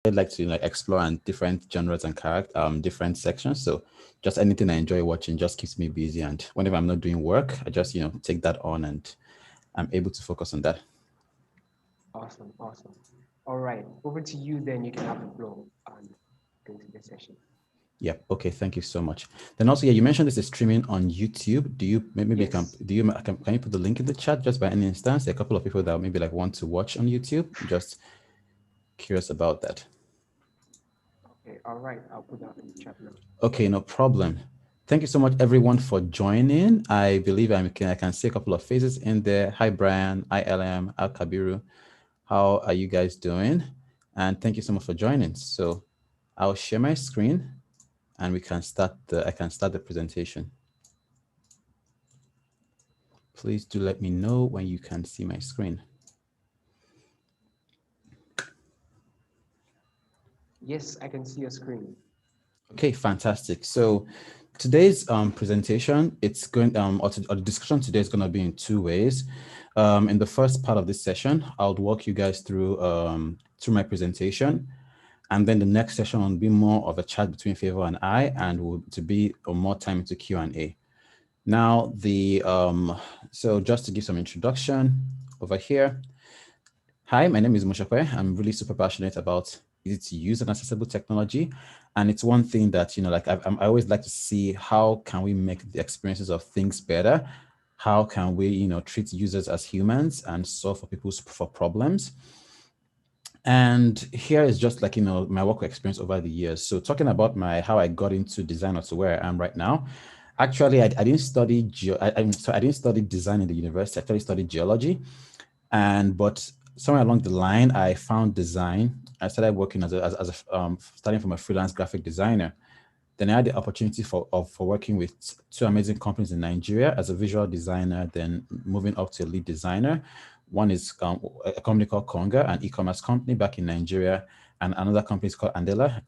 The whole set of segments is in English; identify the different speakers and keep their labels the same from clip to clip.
Speaker 1: I'd like to explore on different genres and different sections. So just anything I enjoy watching just keeps me busy. And whenever I'm not doing work, I just take that on and I'm able to focus on that.
Speaker 2: Awesome, awesome. All right, over to you. Then you can have the floor and go to the session.
Speaker 1: Yeah. Okay. Thank you so much. Then also, yeah, you mentioned this is streaming on YouTube. Do you maybe
Speaker 2: Yes.
Speaker 1: can you put the link in the chat just by any instance? There are a couple of people that maybe want to watch on YouTube. Just curious about that.
Speaker 2: Okay. All right. I'll put that in the chat now.
Speaker 1: Okay, no problem. Thank you so much, everyone, for joining. I believe I can see a couple of faces in there. Hi, Brian. Hi, LM. Al Kabiru. How are you guys doing? And thank you so much for joining. So I'll share my screen and I can start the presentation. Please do let me know when you can see my screen.
Speaker 2: Yes, I can see your screen.
Speaker 1: Okay, fantastic. So today's presentation, it's going or the discussion today is going to be in two ways. In the first part of this session, I'll walk you guys through my presentation, and then the next session will be more of a chat between Favor and I, and will to be more time into Q&A. Now, so just to give some introduction over here. Hi, my name is Mosope. I'm really super passionate about easy to use and accessible technology. And it's one thing that, I always like to see how can we make the experiences of things better? How can we, treat users as humans and solve for problems? And here is just my work experience over the years. So talking about how I got into design or to where I am right now. Actually, I didn't study I didn't study design in the university. I actually studied geology, but somewhere along the line, I found design. I started working starting from a freelance graphic designer. Then I had the opportunity for working with two amazing companies in Nigeria as a visual designer, then moving up to a lead designer. One is a company called Konga, an e-commerce company back in Nigeria, and another company is called Andela, a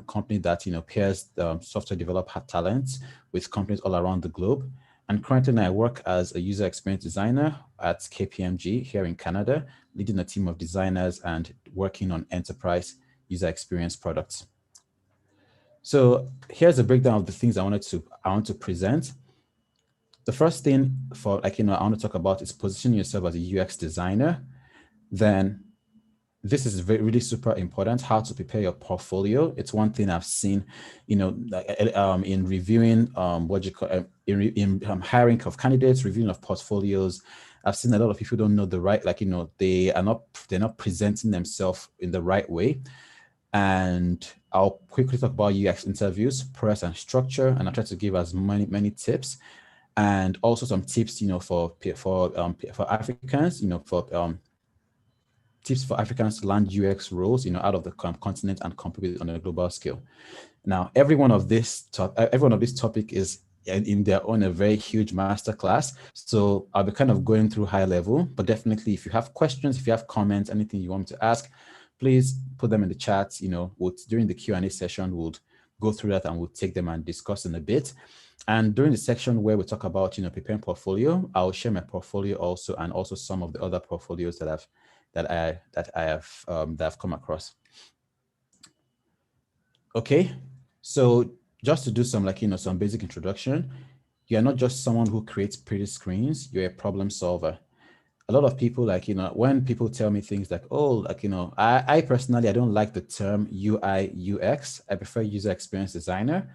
Speaker 1: company that pairs software developer talents with companies all around the globe. And currently, I work as a user experience designer at KPMG here in Canada, leading a team of designers and working on enterprise user experience products. So here's a breakdown of the things I want to present. The first thing I want to talk about is positioning yourself as a UX designer. Then this is really super important, how to prepare your portfolio. It's one thing I've seen, in reviewing what you call in hiring of candidates, reviewing of portfolios. I've seen a lot of people don't know the right, they're not presenting themselves in the right way. And I'll quickly talk about UX interviews, process and structure, and I'll try to give as many tips, and also some tips, for Africans, tips for Africans to land UX roles, out of the continent and compete on a global scale. Now, every one of this topic is in their own a very huge masterclass. So I'll be kind of going through high level, but definitely if you have questions, if you have comments, anything you want to ask, please put them in the chat. During the Q&A session, we'll go through that and we'll take them and discuss in a bit. And during the section where we talk about, preparing portfolio, I'll share my portfolio also, and also some of the other portfolios that I've come across. Okay, so just to do some some basic introduction, you're not just someone who creates pretty screens, you're a problem solver. A lot of people when people tell me things like, oh, I personally, I don't like the term UIUX. I prefer user experience designer.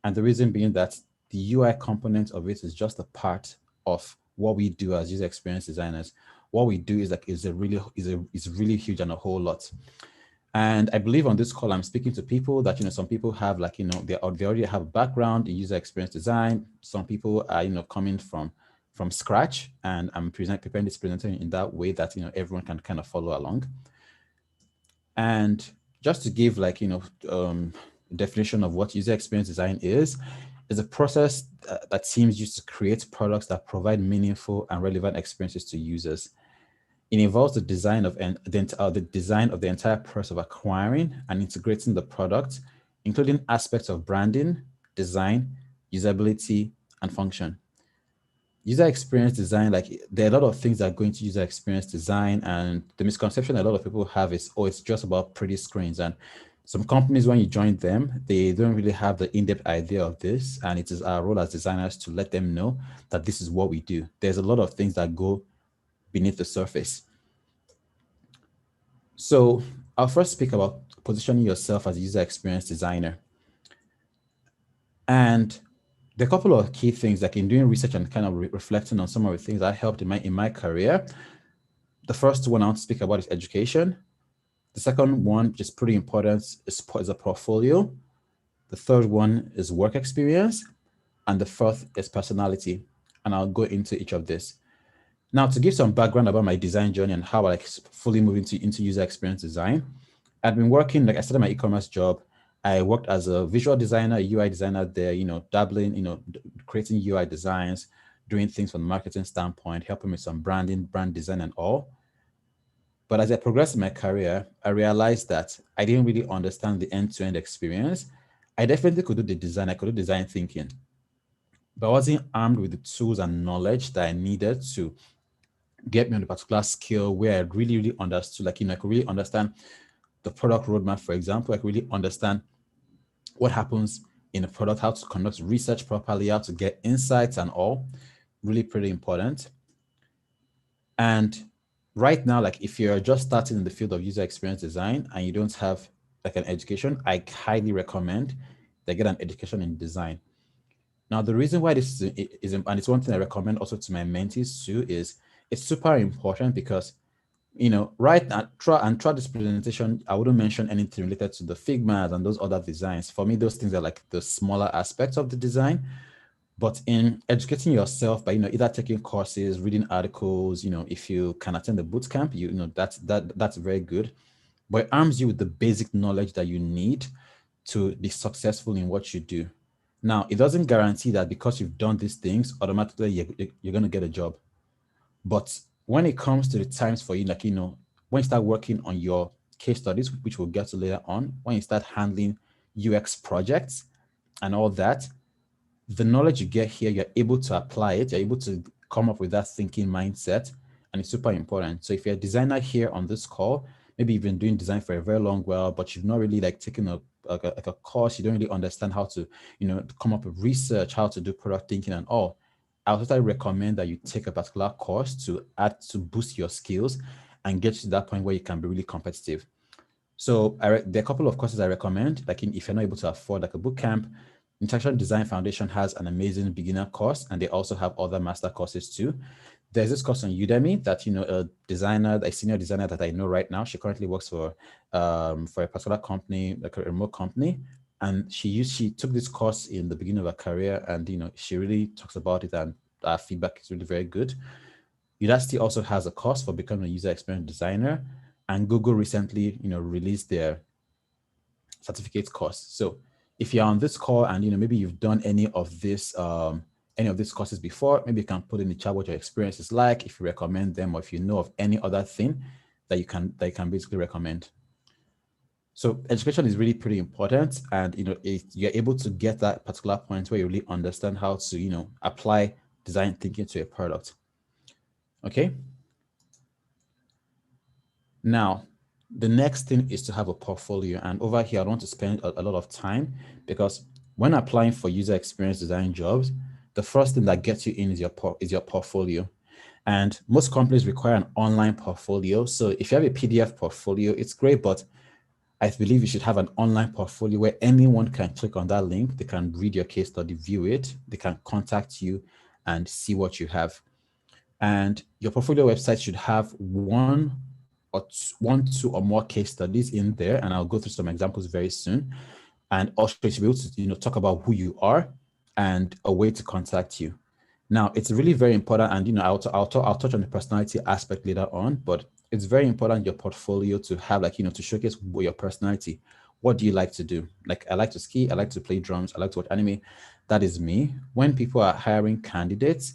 Speaker 1: And the reason being that the UI component of it is just a part of what we do as user experience designers. What we do is really huge and a whole lot. And I believe on this call, I'm speaking to people that, some people have they already have a background in user experience design. Some people are, coming from scratch, and I'm preparing this presentation in that way that, everyone can kind of follow along. And just to give definition of what user experience design is a process that teams use to create products that provide meaningful and relevant experiences to users. It involves the design of the entire process of acquiring and integrating the product, including aspects of branding, design, usability, and function. user experience design, like there are a lot of things that go into user experience design, and the misconception a lot of people have is, oh, it's just about pretty screens. And some companies, when you join them, they don't really have the in-depth idea of this, and it is our role as designers to let them know that this is what we do. There's a lot of things that go beneath the surface. So I'll first speak about positioning yourself as a user experience designer. And there are a couple of key things, like in doing research and kind of reflecting on some of the things that helped in my career. The first one I want to speak about is education. The second one, which is pretty important, is a portfolio. The third one is work experience. And the fourth is personality. And I'll go into each of this. Now, to give some background about my design journey and how I like fully moved into user experience design, I've been working, like I started my e-commerce job. I worked as a visual designer, UI designer there, dabbling, creating UI designs, doing things from a marketing standpoint, helping with some branding, brand design and all. But as I progressed in my career, I realized that I didn't really understand the end-to-end experience. I definitely could do the design, I could do design thinking, but I wasn't armed with the tools and knowledge that I needed to get me on a particular skill where I really, really understood, like, I could really understand the product roadmap, for example. I could really understand what happens in a product, how to conduct research properly, how to get insights and all. Really pretty important. And right now, like if you're just starting in the field of user experience design and you don't have like an education, I highly recommend that get an education in design. Now, the reason why this is and it's one thing I recommend also to my mentees too, is it's super important because, right now, throughout this presentation, I wouldn't mention anything related to the Figmas and those other designs. For me, those things are like the smaller aspects of the design. But in educating yourself by, either taking courses, reading articles, if you can attend the boot camp, that's very good. But it arms you with the basic knowledge that you need to be successful in what you do. Now, it doesn't guarantee that because you've done these things, automatically you're going to get a job. But when it comes to the times for you, like, when you start working on your case studies, which we'll get to later on, when you start handling UX projects and all that, the knowledge you get here, you're able to apply it, you're able to come up with that thinking mindset, and it's super important. So if you're a designer here on this call, maybe you've been doing design for a very long while, but you've not really like taken like a course, you don't really understand how to, come up with research, how to do product thinking and all. I would totally recommend that you take a particular course to boost your skills and get to that point where you can be really competitive. So there are a couple of courses I recommend. Like if you're not able to afford like a boot camp, Interaction Design Foundation has an amazing beginner course, and they also have other master courses too. There's this course on Udemy that, a senior designer that I know right now. She currently works for a particular company, like a remote company, and she took this course in the beginning of her career, and she really talks about it, and our feedback is really very good. Udacity also has a course for becoming a user experience designer, and Google recently, released their certificate course. So if you're on this call and maybe you've done any of these courses before, maybe you can put in the chat what your experience is like, if you recommend them, or if you know of any other thing that you can basically recommend. So education is really pretty important, and you're able to get that particular point where you really understand how to apply design thinking to a product. Okay. Now, the next thing is to have a portfolio. And over here, I don't want to spend a lot of time, because when applying for user experience design jobs, the first thing that gets you in is your portfolio. And most companies require an online portfolio. So if you have a PDF portfolio, it's great, but I believe you should have an online portfolio where anyone can click on that link. They can read your case study, view it, they can contact you and see what you have. And your portfolio website should have one, two, or more case studies in there, and I'll go through some examples very soon. And also, you should be able to talk about who you are and a way to contact you. Now, it's really very important, and I'll touch on the personality aspect later on, but it's very important your portfolio to have, like, to showcase your personality. What do you like to do? Like, I like to ski, I like to play drums, I like to watch anime. That is me. When people are hiring candidates,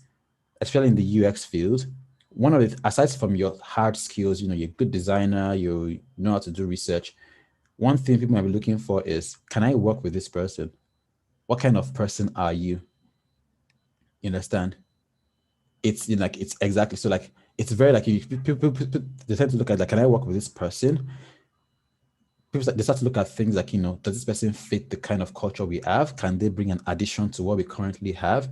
Speaker 1: especially in the UX field, one of the, aside from your hard skills, you're a good designer, you know how to do research. One thing people might be looking for is, can I work with this person? What kind of person are you? You understand? it's like it's exactly so like it's very like people they tend to look at like, can I work with this person? People they start to look at things like, does this person fit the kind of culture we have? Can they bring an addition to what we currently have?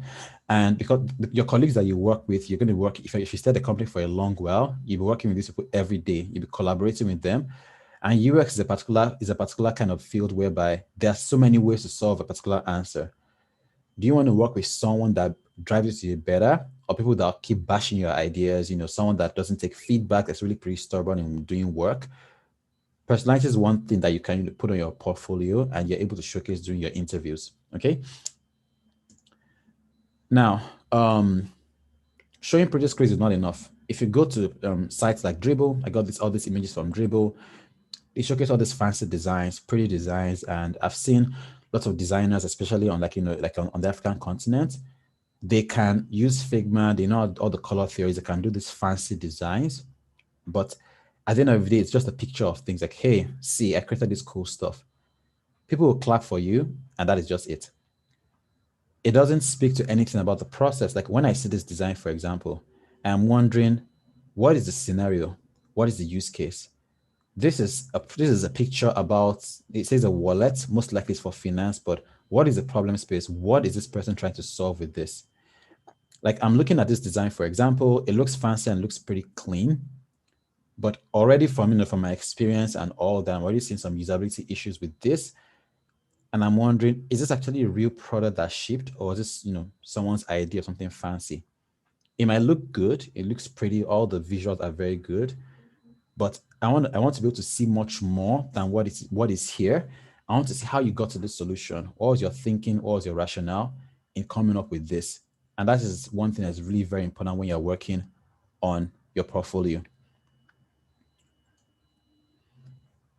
Speaker 1: And because your colleagues that you work with, you're going to work, if you stay at the company for a long while, you'll be working with these people every day, you'll be collaborating with them. And UX is a particular kind of field whereby there are so many ways to solve a particular answer. Do you want to work with someone that drives you to be better, or people that keep bashing your ideas, someone that doesn't take feedback, that's really pretty stubborn in doing work? Personality is one thing that you can put on your portfolio and you're able to showcase during your interviews. Okay. Now, showing project screens is not enough. If you go to sites like Dribble, I got all these images from Dribble. They showcase all these fancy designs, pretty designs, and I've seen lots of designers, especially on like on the African continent. They can use Figma. They know all the color theories. They can do these fancy designs, but at the end of the day, it's just a picture of things like, hey, see, I created this cool stuff. People will clap for you, and that is just it. It doesn't speak to anything about the process. Like when I see this design, for example, I'm wondering, what is the scenario? What is the use case? This is a picture about, it says a wallet, most likely it's for finance, but what is the problem space? What is this person trying to solve with this? Like I'm looking at this design, for example, it looks fancy and looks pretty clean, but already from my experience and all that, I'm already seeing some usability issues with this. And I'm wondering, is this actually a real product that's shipped, or is this, someone's idea of something fancy? It might look good. It looks pretty. All the visuals are very good, but I want to be able to see much more than what is here. I want to see how you got to this solution. What was your thinking? What was your rationale in coming up with this? And that is one thing that's really very important when you're working on your portfolio.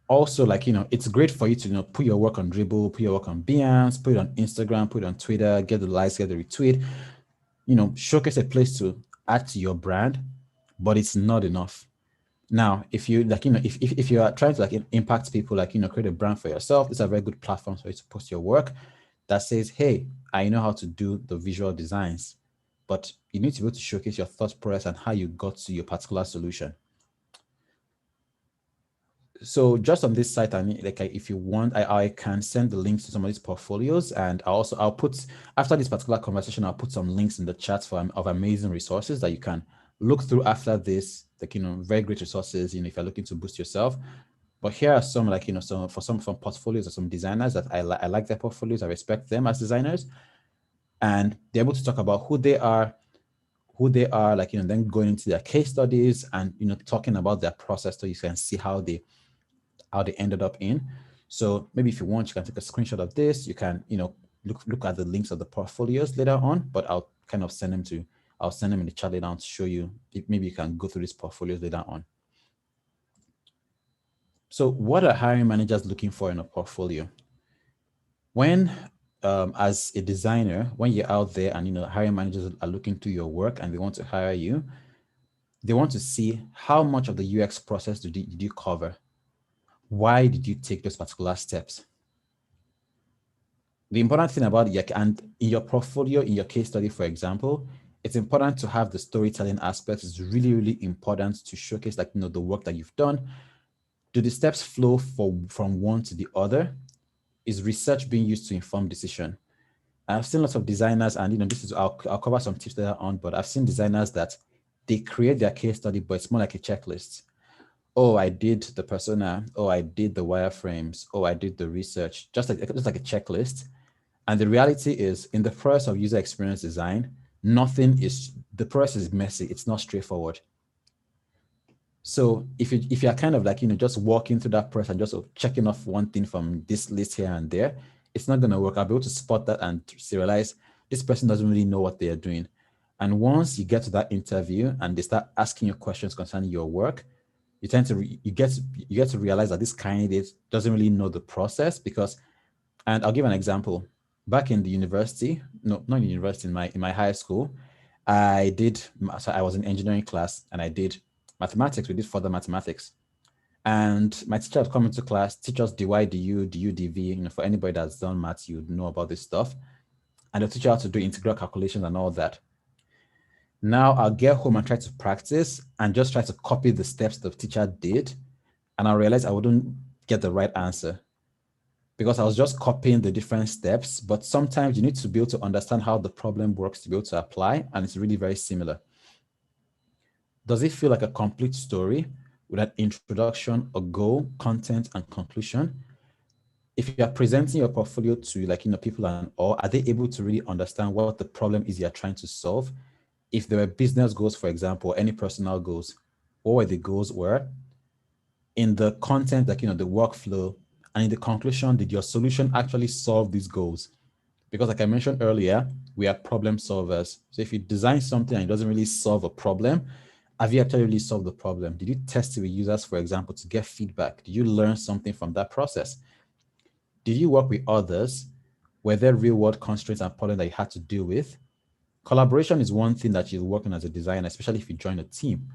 Speaker 1: Also, like, it's great for you to, put your work on Dribble, put your work on Behance, put it on Instagram, put it on Twitter, get the likes, get the retweet, showcase a place to add to your brand, but it's not enough. Now, if you like, if you are trying to like impact people, like, create a brand for yourself, these are very good platforms for you to post your work that says, hey, I know how to do the visual designs, but you need to be able to showcase your thought process and how you got to your particular solution. So just on this site, if you want, I can send the links to some of these portfolios, and I'll put, after this particular conversation, I'll put some links in the chat of amazing resources that you can look through after this, like, very great resources, if you're looking to boost yourself. But here are some, like, some portfolios of some designers that I like their portfolios. I respect them as designers, and they're able to talk about who they are, like, then going into their case studies and, talking about their process so you can see how they ended up in. So maybe if you want, you can take a screenshot of this. You can, look at the links of the portfolios later on, but I'll kind of send them in the chat later on to show you. Maybe you can go through these portfolios later on. So what are hiring managers looking for in a portfolio? When, as a designer, when you're out there and, hiring managers are looking through your work and they want to hire you, they want to see how much of the UX process did you cover? Why did you take those particular steps? The important thing about and in your portfolio, in your case study, for example, it's important to have the storytelling aspect. It's really, really important to showcase, like, the work that you've done. Do the steps flow from one to the other? Is research being used to inform decision? I've seen lots of designers, and I'll cover some tips later on, but I've seen designers that they create their case study, but it's more like a checklist. Oh, I did the persona. Oh, I did the wireframes. Oh, I did the research. Just like a checklist. And the reality is, in the process of user experience design, the process is messy. It's not straightforward. So if you're kind of like, just walking through that process and just checking off one thing from this list here and there, it's not going to work. I'll be able to spot that and realize this person doesn't really know what they are doing. And once you get to that interview and they start asking you questions concerning your work, you get to realize that this candidate doesn't really know the process and I'll give an example. Back in the university, no, not in university, in my high school, I was in engineering class and I did mathematics. We did further mathematics. And my teacher would come into class, teach us dy, du, dv. For anybody that's done maths, you know about this stuff. And they'll teach you how to do integral calculations and all that. Now I'll get home and try to practice and just try to copy the steps the teacher did. And I realized I wouldn't get the right answer because I was just copying the different steps. But sometimes you need to be able to understand how the problem works to be able to apply. And it's really very similar. Does it feel like a complete story with an introduction, a goal, content, and conclusion? If you are presenting your portfolio to people and all, are they able to really understand what the problem is you're trying to solve? If there were business goals, for example, or any personal goals, what were the goals were? In the content, the workflow, and in the conclusion, did your solution actually solve these goals? Because like I mentioned earlier, we are problem solvers. So if you design something and it doesn't really solve a problem, have you actually really solved the problem? Did you test it with users, for example, to get feedback? Did you learn something from that process? Did you work with others? Were there real world constraints and problems that you had to deal with? Collaboration is one thing that you're working as a designer, especially if you join a team.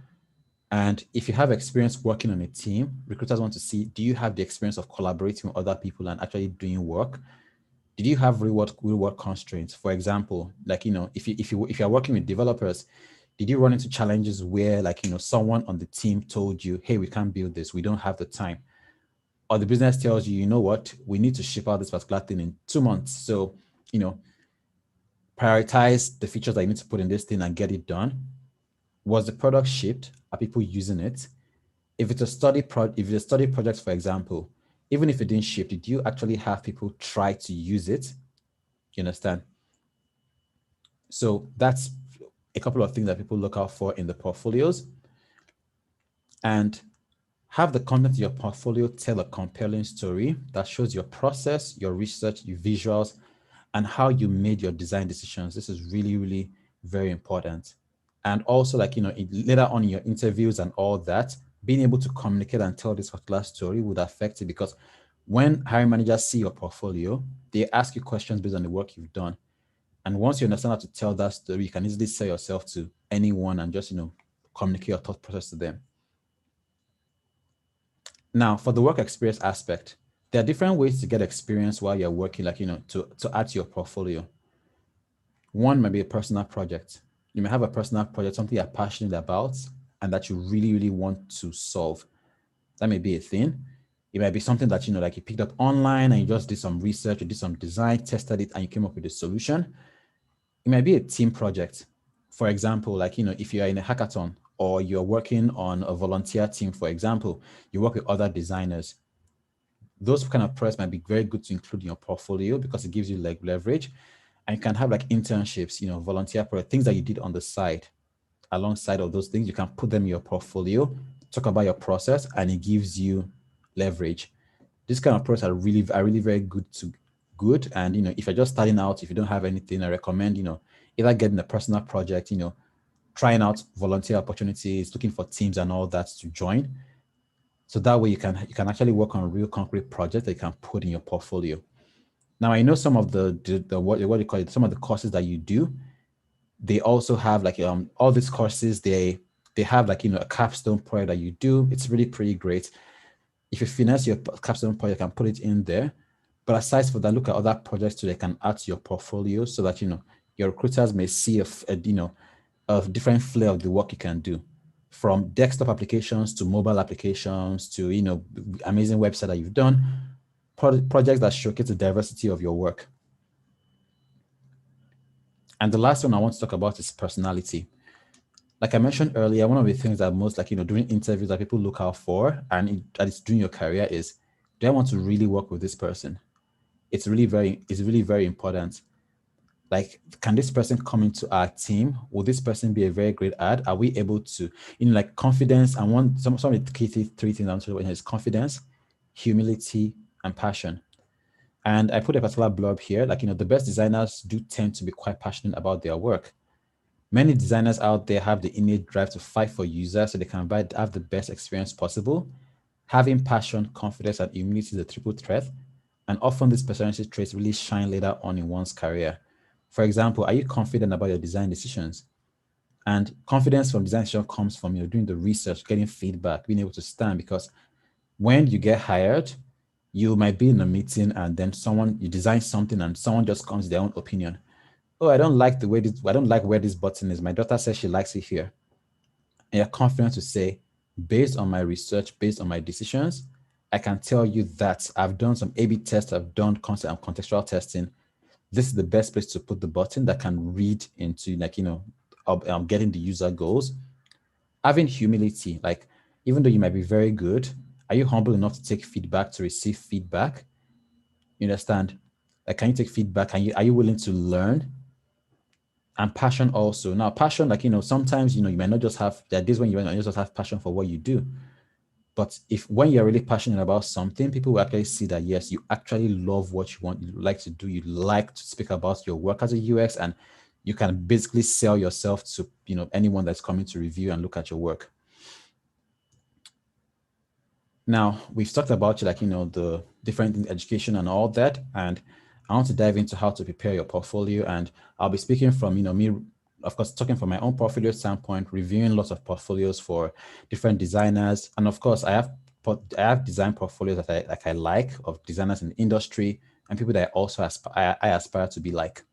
Speaker 1: And if you have experience working on a team, recruiters want to see, do you have the experience of collaborating with other people and actually doing work? Did you have real world constraints? For example, if you're working with developers, did you run into challenges where someone on the team told you, hey, we can't build this, we don't have the time? Or the business tells you, you know what, we need to ship out this particular thing in 2 months. So, you know, prioritize the features that you need to put in this thing and get it done. Was the product shipped? Are people using it? If it's a if it's a study project, for example, even if it didn't ship, did you actually have people try to use it? You understand? So that's a couple of things that people look out for in the portfolios. And have the content of your portfolio tell a compelling story that shows your process, your research, your visuals, and how you made your design decisions. This is really, really very important. And also, later on in your interviews and all that, being able to communicate and tell this particular story would affect it, because when hiring managers see your portfolio, they ask you questions based on the work you've done. And once you understand how to tell that story, you can easily sell yourself to anyone and just, communicate your thought process to them. Now, for the work experience aspect, there are different ways to get experience while you're working, to add to your portfolio. One might be a personal project. You may have a personal project, something you're passionate about and that you really, really want to solve. That may be a thing. It might be something that, you picked up online and you just did some research, you did some design, tested it, and you came up with a solution. It might be a team project. For example, if you're in a hackathon or you're working on a volunteer team, for example, you work with other designers. Those kind of projects might be very good to include in your portfolio because it gives you leverage. And you can have internships, volunteer projects, things that you did on the side. Alongside of those things, you can put them in your portfolio, talk about your process, and it gives you leverage. This kind of projects are really very good. And if you're just starting out, if you don't have anything, I recommend either getting a personal project, trying out volunteer opportunities, looking for teams and all that to join. So that way you can actually work on a real concrete project that you can put in your portfolio. Now I know some of the what do you call it, some of the courses that you do, they also have all these courses, they have a capstone project that you do. It's really pretty great. If you finesse your capstone project, you can put it in there. But aside from that, look at other projects too they can add to your portfolio so that your recruiters may see a different flair of the work you can do, from desktop applications to mobile applications to amazing website that you've done, projects that showcase the diversity of your work. And the last one I want to talk about is personality. Like I mentioned earlier, one of the things that most during interviews that people look out for, and that is during your career, is, do I want to really work with this person? It's really very important. Like, can this person come into our team? Will this person be a very great add? Are we able to, confidence? And some of the key three things I'm talking about is confidence, humility, and passion. And I put a particular blurb here, the best designers do tend to be quite passionate about their work. Many designers out there have the innate drive to fight for users so they can have the best experience possible. Having passion, confidence, and humility is a triple threat. And often these personality traits really shine later on in one's career. For example, are you confident about your design decisions? And confidence from design decision comes from doing the research, getting feedback, being able to stand, because when you get hired, you might be in a meeting and then you design something and someone just comes with their own opinion. oh, I don't like the way this, I don't like where this button is. My daughter says she likes it here. And you're confident to say, based on my research, based on my decisions, I can tell you that I've done some A/B tests, I've done contextual testing. This is the best place to put the button that can read into, like, getting the user goals. Having humility, like, even though you might be very good, are you humble enough to take feedback, to receive feedback? You understand? Like, can you take feedback? Are you willing to learn? And passion also. Now, passion, like, sometimes, you might not just have, there are days when you might not just have passion for what you do. But when you're really passionate about something, people will actually see that, yes, you actually love what you want, you like to do, you like to speak about your work as a UX, and you can basically sell yourself to, anyone that's coming to review and look at your work. Now, we've talked about, the different in education and all that, and I want to dive into how to prepare your portfolio. And I'll be speaking from, me, of course, talking from my own portfolio standpoint, reviewing lots of portfolios for different designers. And of course, I have design portfolios that I like, of designers in the industry and people that I also I aspire to be like.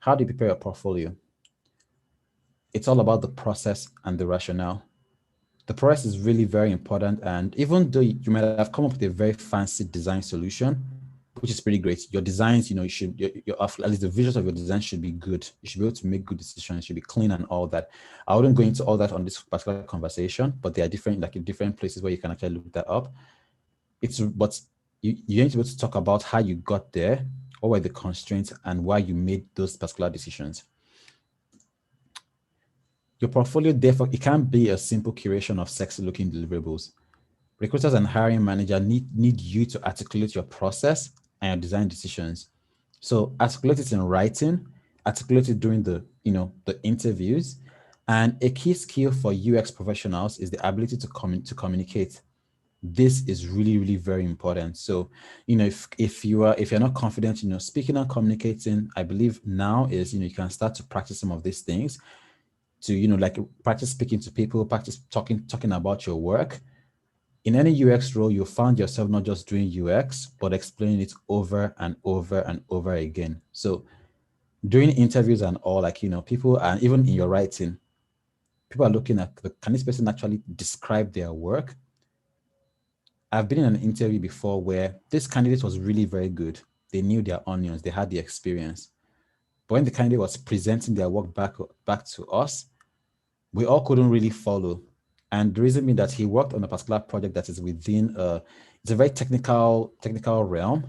Speaker 1: How do you prepare your portfolio? It's all about the process and the rationale. The process is really very important. And even though you might have come up with a very fancy design solution, which is pretty great, your designs, you should, at least the visuals of your design should be good. You should be able to make good decisions. It should be clean and all that. I wouldn't go into all that on this particular conversation, but there are different places where you can actually look that up. But you need to be able to talk about how you got there, what were the constraints, and why you made those particular decisions. Your portfolio, therefore, it can't be a simple curation of sexy looking deliverables. Recruiters and hiring manager need you to articulate your process and your design decisions. So articulate it in writing, articulate it during the interviews. And a key skill for UX professionals is the ability to communicate. This is really, really very important. So, if you're not confident, speaking and communicating, I believe now is, you can start to practice some of these things to, like, practice speaking to people, practice talking about your work. In any UX role, you found yourself not just doing UX, but explaining it over and over and over again. So during interviews and all, like, people, and even in your writing, people are looking at, can this person actually describe their work? I've been in an interview before where this candidate was really very good. They knew their onions, they had the experience. But when the candidate was presenting their work back to us, we all couldn't really follow. And the reason being that he worked on a particular project that is within it's a very technical realm.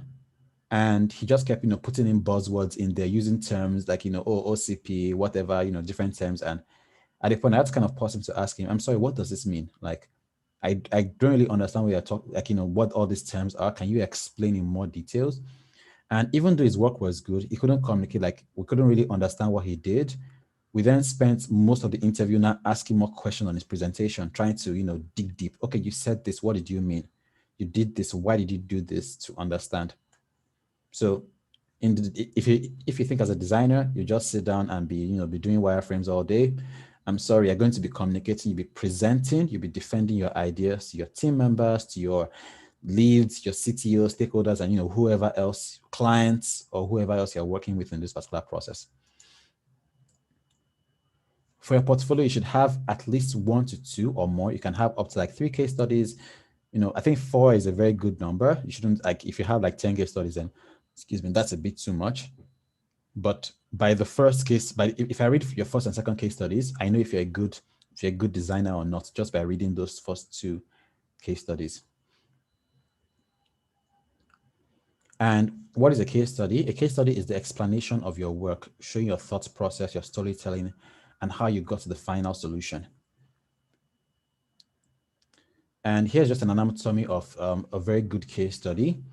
Speaker 1: And he just kept, putting in buzzwords in there, using terms like, OCP, whatever, different terms. And at the point, I had to kind of pause him to ask him, I'm sorry, what does this mean? Like, I don't really understand what you're talking, like, what all these terms are. Can you explain in more details? And even though his work was good, he couldn't communicate, like, we couldn't really understand what he did. We then spent most of the interview now asking more questions on his presentation, trying to, dig deep. Okay, you said this, what did you mean? You did this, why did you do this, to understand? So if you think as a designer, you just sit down and be doing wireframes all day, I'm sorry, you're going to be communicating, you'll be presenting, you'll be defending your ideas to your team members, to your leads, your CTO, stakeholders, and whoever else, clients, or whoever else you're working with in this particular process. For your portfolio, you should have at least 1 to 2 or more. You can have up to like 3 case studies. I think 4 is a very good number. You shouldn't, like, if you have like 10 case studies, then, excuse me, that's a bit too much. But by the first case, if I read your first and second case studies, I know if you're a good designer or not, just by reading those first 2 case studies. And what is a case study? A case study is the explanation of your work, showing your thoughts process, your storytelling, and how you got to the final solution. And here's just an anatomy of a very good case study.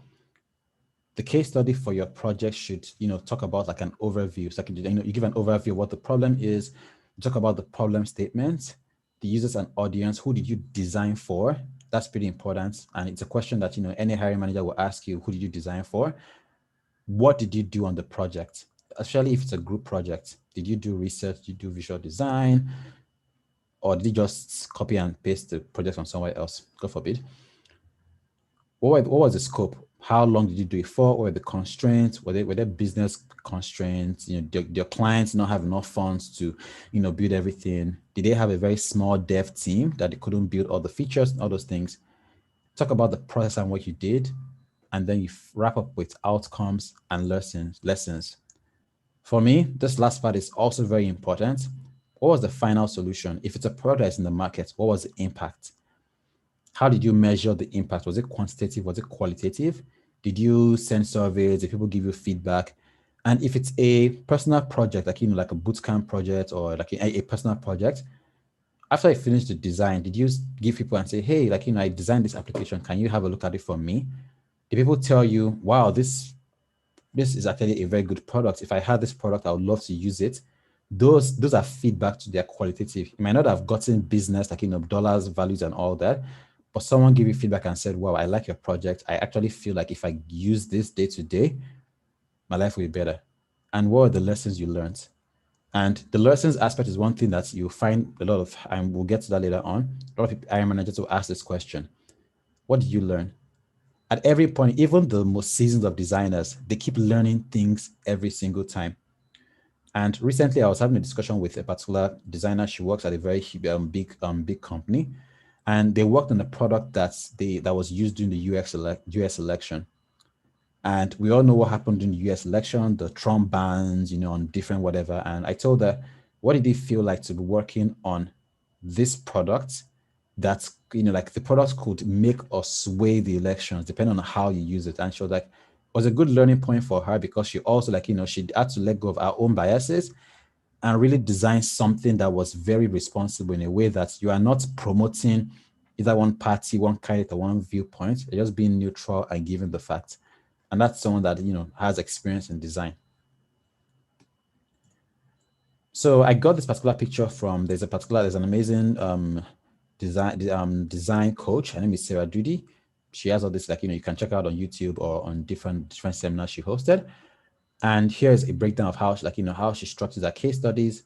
Speaker 1: The case study for your project should, talk about like an overview. So you give an overview of what the problem is. You talk about the problem statement, the users and audience. Who did you design for? That's pretty important. And it's a question that, any hiring manager will ask you, who did you design for? What did you do on the project? Especially if it's a group project. Did you do research? Did you do visual design? Or did you just copy and paste the project from somewhere else? God forbid. What was the scope? How long did you do it for? What were the constraints? Were there business constraints? Your clients not have enough funds to, build everything. Did they have a very small dev team that they couldn't build all the features and all those things? Talk about the process and what you did, and then you wrap up with outcomes and lessons. For me, this last part is also very important. What was the final solution? If it's a product that's in the market, what was the impact? How did you measure the impact? Was it quantitative? Was it qualitative? Did you send surveys? Did people give you feedback? And if it's a personal project, like like a bootcamp project or like a personal project, after I finished the design, did you give people and say, hey, I designed this application. Can you have a look at it for me? Did people tell you, wow, this is actually a very good product. If I had this product, I would love to use it. Those are feedback to their qualitative. You might not have gotten business, dollars, values, and all that, but someone gave you feedback and said, wow, I like your project. I actually feel like if I use this day to day, my life will be better. And what are the lessons you learned? And the lessons aspect is one thing that you find a lot of, and we'll get to that later on. A lot of people, hiring managers will ask this question: what did you learn? At every point, even the most seasoned of designers, they keep learning things every single time. And recently, I was having a discussion with a particular designer. She works at a very big company, and they worked on a product that was used during the US election. And we all know what happened in the US election, the Trump bans, on different whatever. And I told her, what did it feel like to be working on this product that's, like the product could make or sway the elections depending on how you use it? And she was like, it was a good learning point for her because she also she had to let go of her own biases and really design something that was very responsible in a way that you are not promoting either one party, one candidate, or one viewpoint. You're just being neutral and giving the facts. And that's someone that has experience in design. So I got this particular picture from there's an amazing design coach. Her name is Sarah Dudy. She has all this you can check out on YouTube or on different seminars she hosted. And here's a breakdown of how how she structures her case studies.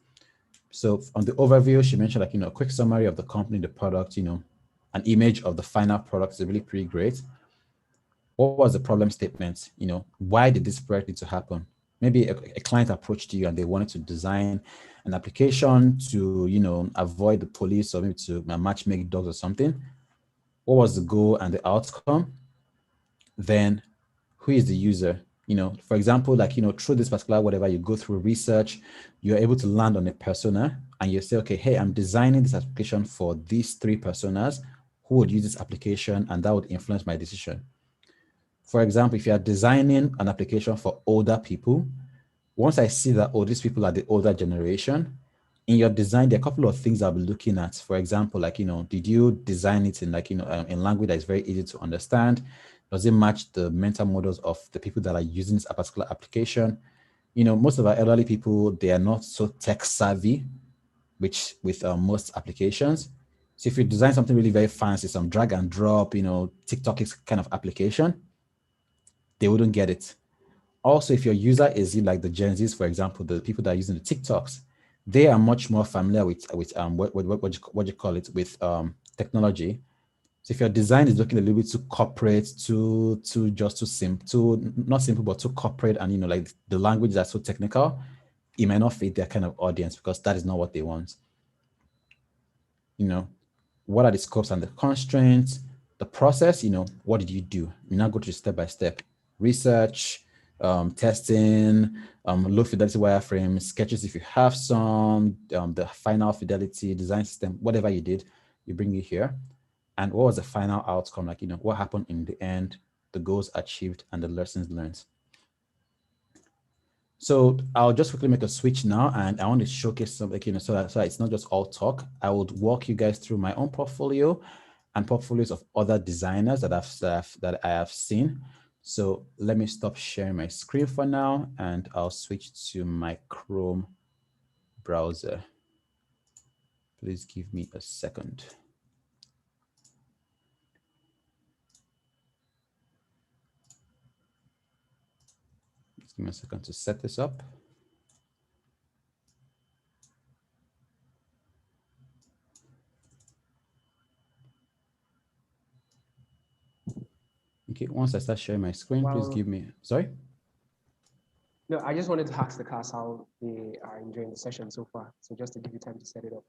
Speaker 1: So on the overview, she mentioned a quick summary of the company, the product, an image of the final product is really pretty great. What was the problem statement? Why did this project need to happen? Maybe a client approached you and they wanted to design an application to, avoid the police or maybe to match make dogs or something. What was the goal and the outcome? Then who is the user? For example, through this particular whatever, you go through research, you're able to land on a persona and you say, okay, hey, I'm designing this application for these three personas who would use this application and that would influence my decision. For example, if you are designing an application for older people, once I see that, oh, these people are the older generation, in your design, there are a couple of things I'll be looking at. For example, did you design it in in language that is very easy to understand? Does it match the mental models of the people that are using this particular application? Most of our elderly people, they are not so tech savvy, which with most applications. So if you design something really very fancy, some drag and drop, TikTok kind of application, they wouldn't get it. Also, if your user is like the Gen Zs, for example, the people that are using the TikToks, they are much more familiar with what you call it, with technology. So if your design is looking a little bit too corporate, too simple, not simple, but too corporate, and like the language that's so technical, it might not fit their kind of audience because that is not what they want. What are the scopes and the constraints? The process, what did you do? You now go to step by step. Research, testing, low fidelity wireframes, sketches if you have some, the final fidelity design system, whatever you did, you bring it here. And what was the final outcome? What happened in the end, the goals achieved, and the lessons learned. So I'll just quickly make a switch now, and I want to showcase something, so that it's not just all talk. I would walk you guys through my own portfolio and portfolios of other designers that I have seen. So let me stop sharing my screen for now, and I'll switch to my Chrome browser. Please give me a second. Just give me a second to set this up. Okay, once I start sharing my screen, please
Speaker 2: Well,
Speaker 1: give me, sorry?
Speaker 2: no, I just wanted to ask the class how they are enjoying the session so far. So just to give you time to set it up.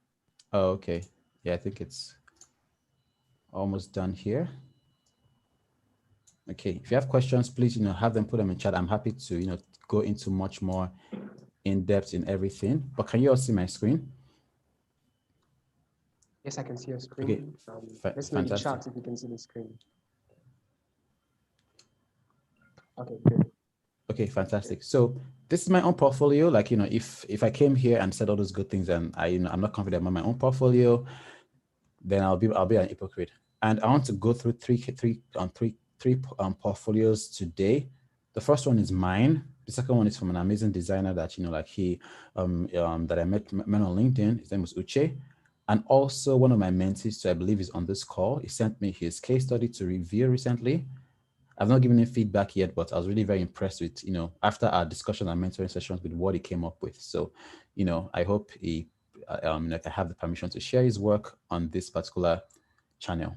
Speaker 1: Oh, okay. Yeah, I think it's almost done here. Okay, if you have questions, please, have them, put them in chat. I'm happy to, go into much more in depth in everything. But can you all see my screen?
Speaker 2: Yes, I can see your
Speaker 1: Okay,
Speaker 2: screen. Let's know in the
Speaker 1: fantastic.
Speaker 2: chat if you can see the screen. Okay, good.
Speaker 1: Okay, fantastic. So this is my own portfolio. Like, if I came here and said all those good things and I'm not confident about my own portfolio, then I'll be an hypocrite. And I want to go through three portfolios today. The first one is mine. The second one is from an amazing designer that that I met on LinkedIn. His name was Uche, and also one of my mentees, so I believe is on this call. He sent me his case study to review recently. I've not given him feedback yet, but I was really very impressed with, after our discussion and mentoring sessions with what he came up with. So, I hope he, I have the permission to share his work on this particular channel.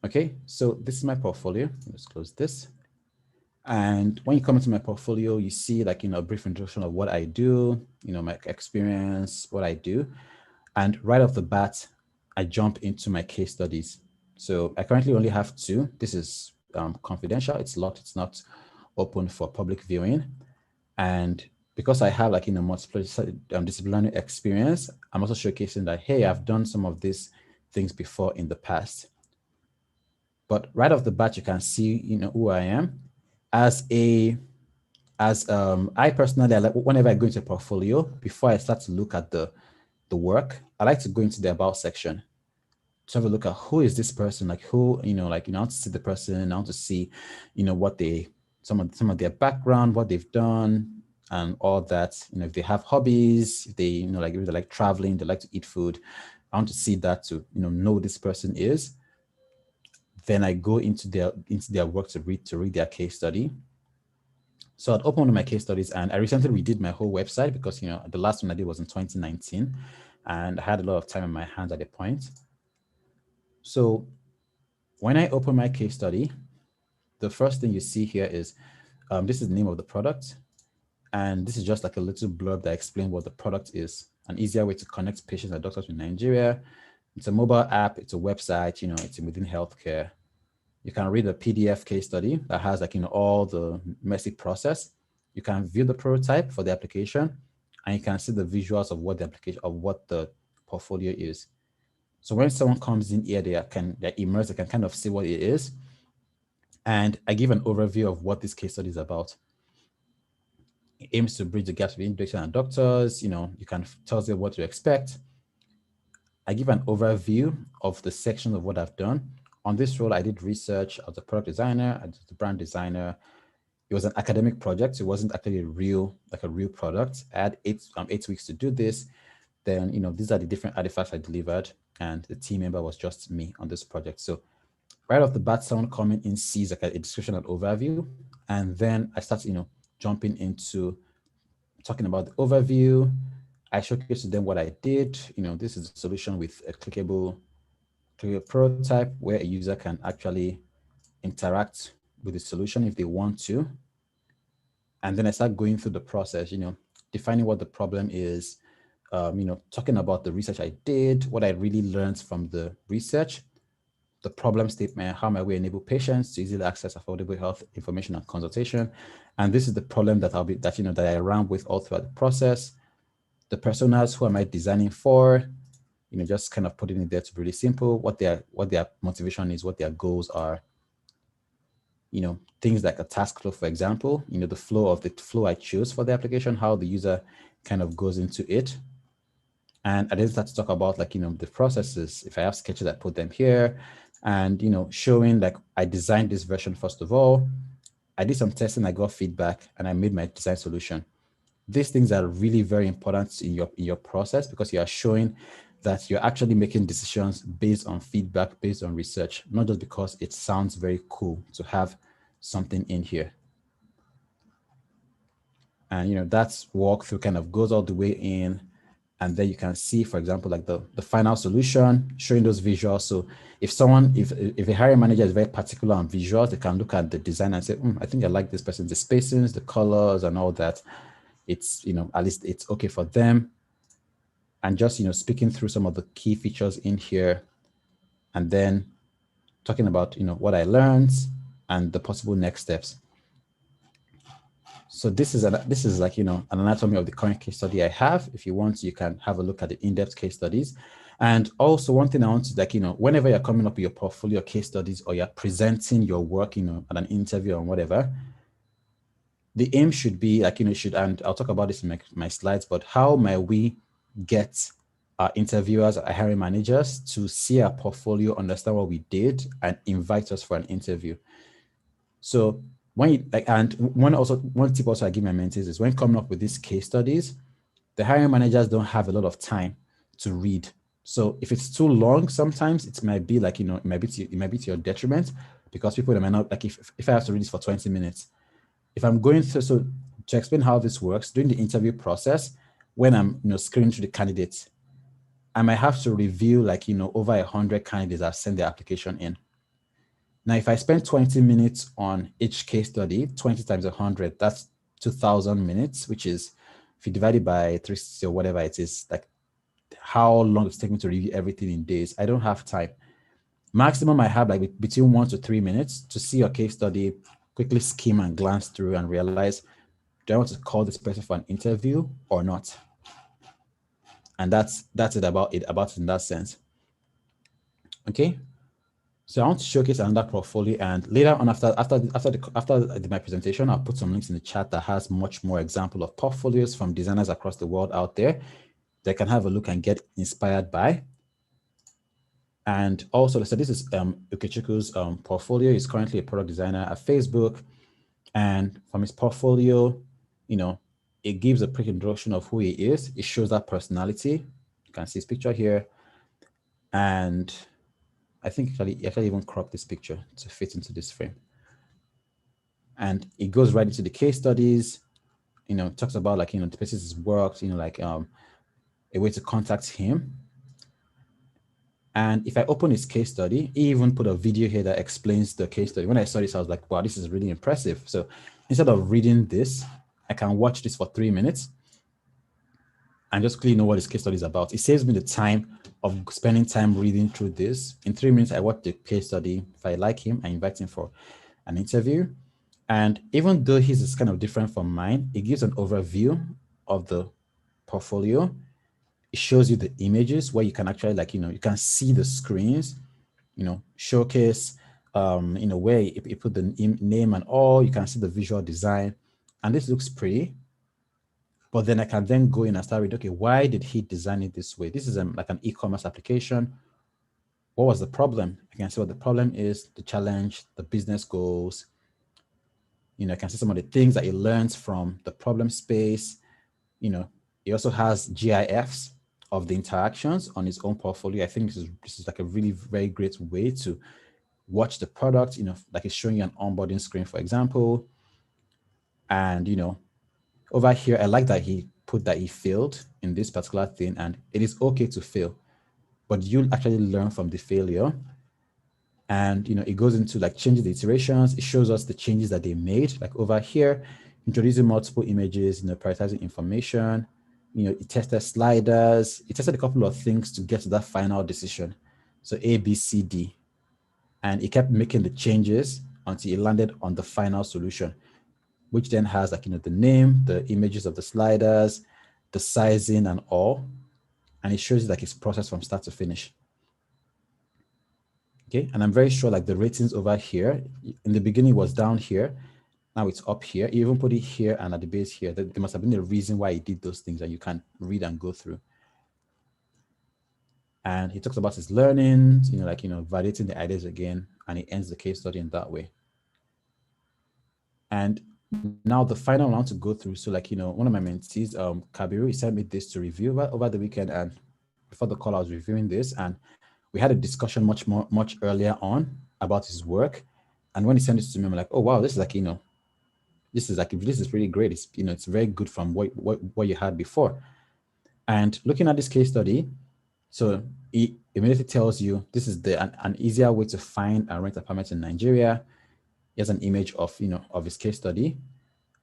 Speaker 1: Okay, so this is my portfolio. Let's close this. And when you come into my portfolio, you see like, a brief introduction of what I do, my experience, what I do. And right off the bat, I jump into my case studies. So I currently only have two. This is confidential. It's locked. It's not open for public viewing. And because I have like, multiple disciplinary experience, I'm also showcasing that, hey, I've done some of these things before in the past. But right off the bat, you can see, who I am I personally, like whenever I go into a portfolio, before I start to look at the work, I like to go into the about section to have a look at who is this person, like who, I want to see the person, I want to see, what some of their background, what they've done, and all that. If they have hobbies, if they, like if they like traveling, they like to eat food, I want to see that to, know who this person is. Then I go into their work to read their case study. So I'd open one of my case studies, and I recently redid my whole website because, the last one I did was in 2019, and I had a lot of time in my hands at the point. So when I open my case study, the first thing you see here is, this is the name of the product. And this is just like a little blurb that explains what the product is, an easier way to connect patients and doctors in Nigeria. It's a mobile app, it's a website, it's within healthcare. You can read a PDF case study that has like, all the messy process. You can view the prototype for the application, and you can see the visuals of what the portfolio is. So when someone comes in here, they're immersed, they can kind of see what it is. And I give an overview of what this case study is about. It aims to bridge the gaps between patients and doctors. You can tell them what to expect. I give an overview of the section of what I've done. On this role, I did research. I was a product designer, I was a brand designer. It was an academic project. So it wasn't actually a real product. I had 8 weeks to do this. Then, these are the different artifacts I delivered, and the team member was just me on this project. So right off the bat, someone coming in sees like a description and overview, and then I start, jumping into talking about the overview. I showcase to them what I did. This is a solution with a clickable prototype where a user can actually interact with the solution if they want to. And then I start going through the process, defining what the problem is, talking about the research I did, what I really learned from the research, the problem statement, how might we enable patients to easily access affordable health information and consultation. And this is the problem that that I ran with all throughout the process. The personas, who am I designing for? Just kind of putting it there to be really simple, what their motivation is, what their goals are. Things like a task flow, for example, the flow I choose for the application, how the user kind of goes into it. And I then start to talk about like, the processes. If I have sketches, I put them here, and, showing like I designed this version. First of all, I did some testing, I got feedback, and I made my design solution. These things are really very important in your process, because you are showing that you're actually making decisions based on feedback, based on research, not just because it sounds very cool to have something in here. And that's walkthrough kind of goes all the way in. And then you can see, for example, like the final solution, showing those visuals. So if a hiring manager is very particular on visuals, they can look at the design and say, I think I like this person, the spacings, the colors and all that. It's, at least it's okay for them. And just, speaking through some of the key features in here, and then talking about, what I learned and the possible next steps. So this is like, an anatomy of the current case study I have. If you want, you can have a look at the in-depth case studies. And also one thing I want to, like, whenever you're coming up with your portfolio case studies or you're presenting your work, at an interview or whatever, the aim should be like, and I'll talk about this in my slides, but how might we get our interviewers, our hiring managers to see our portfolio, understand what we did, and invite us for an interview. So one tip also I give my mentees is when coming up with these case studies, the hiring managers don't have a lot of time to read. So if it's too long, sometimes it might be like, it might be to your detriment, because people might not, like, if I have to read this for 20 minutes, if I'm going through, so to explain how this works, during the interview process, when I'm, screening through the candidates, I might have to review like, over 100 candidates that have sent their application in. Now, if I spend 20 minutes on each case study, 20 times 100, that's 2,000 minutes, which is, if you divide it by 360 or whatever it is, like how long it's taking to review everything in days. I don't have time. Maximum I have like between 1 to 3 minutes to see your case study, quickly skim and glance through and realize, do I want to call this person for an interview or not? And that's it about it in that sense. Okay. So I want to showcase another portfolio, and later on after my presentation, I'll put some links in the chat that has much more example of portfolios from designers across the world out there that can have a look and get inspired by. And also, so this is Ukechukwu's portfolio. He's currently a product designer at Facebook, and from his portfolio, it gives a quick introduction of who he is. It shows that personality. You can see his picture here, and I think actually even crop this picture to fit into this frame. And it goes right into the case studies, talks about like, the places he's worked, like a way to contact him. And if I open his case study, he even put a video here that explains the case study. When I saw this, I was like, wow, this is really impressive. So instead of reading this, I can watch this for 3 minutes and just clearly know what his case study is about. It saves me the time of spending time reading through this. In 3 minutes, I watch the case study. If I like him, I invite him for an interview. And even though his is kind of different from mine, it gives an overview of the portfolio. It shows you the images where you can actually, like, you can see the screens, showcase, in a way, you put the name and all, you can see the visual design. And this looks pretty. But then I can then go in and start reading, okay, why did he design it this way? This is like an e-commerce application. What was the problem? I can see what the problem is, the challenge, the business goals. I can see some of the things that he learns from the problem space. He also has GIFs of the interactions on his own portfolio. I think this is like a really very great way to watch the product, like it's showing you an onboarding screen, for example. And, over here, I like that he put that he failed in this particular thing, and it is okay to fail, but you'll actually learn from the failure. And, it goes into like changing the iterations. It shows us the changes that they made, like over here, introducing multiple images, prioritizing information. It tested sliders. It tested a couple of things to get to that final decision. So A, B, C, D. And it kept making the changes until it landed on the final solution, which then has like, the name, the images of the sliders, the sizing and all. And it shows you like its process from start to finish. Okay, and I'm very sure like the ratings over here, in the beginning was down here, now it's up here. You even put it here and at the base here. There must have been a reason why he did those things that you can read and go through. And he talks about his learning, validating the ideas again, and he ends the case study in that way. And now the final one to go through. So like, one of my mentees, Kabiru, he sent me this to review over the weekend. And before the call, I was reviewing this, and we had a discussion much earlier on about his work. And when he sent this to me, I'm like, oh, wow, this is like, this is really great. It's, it's very good from what you had before. And looking at this case study, so it immediately tells you this is an easier way to find and rent apartments in Nigeria. Here's an image of, of his case study,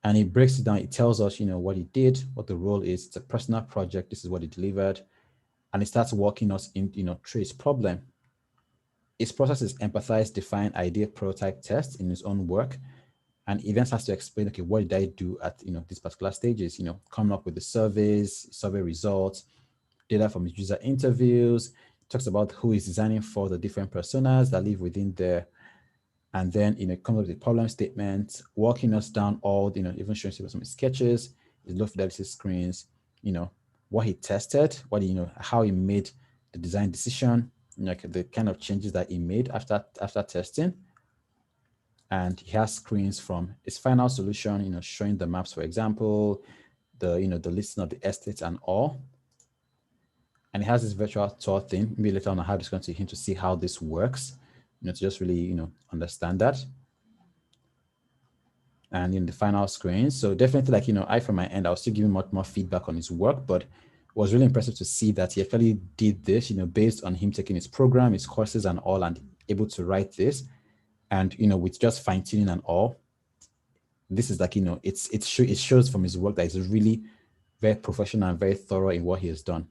Speaker 1: and it breaks it down. It tells us, what he did, what the role is. It's a personal project. This is what he delivered. And it starts walking us in, through his problem. His process is empathize, define, idea, prototype, test in his own work. And he then starts to explain, okay, what did I do at, these particular stages, coming up with the surveys, survey results, data from his user interviews, talks about who is designing for the different personas that live within there. And then, comes up with the problem statement, walking us down all, even showing some sketches, his low fidelity screens, what he tested, how he made the design decision, like the kind of changes that he made after testing. And he has screens from his final solution, showing the maps, for example, the listing of the estates and all. And he has this virtual tour thing. Maybe later on I have this going to him to see how this works, to just really, understand that. And in the final screen. So definitely, like, I from my end, I was still giving much more feedback on his work, but it was really impressive to see that he actually did this, based on him taking his program, his courses and all, and able to write this. And, with just fine tuning and all, this is like, it shows from his work that he's really very professional and very thorough in what he has done.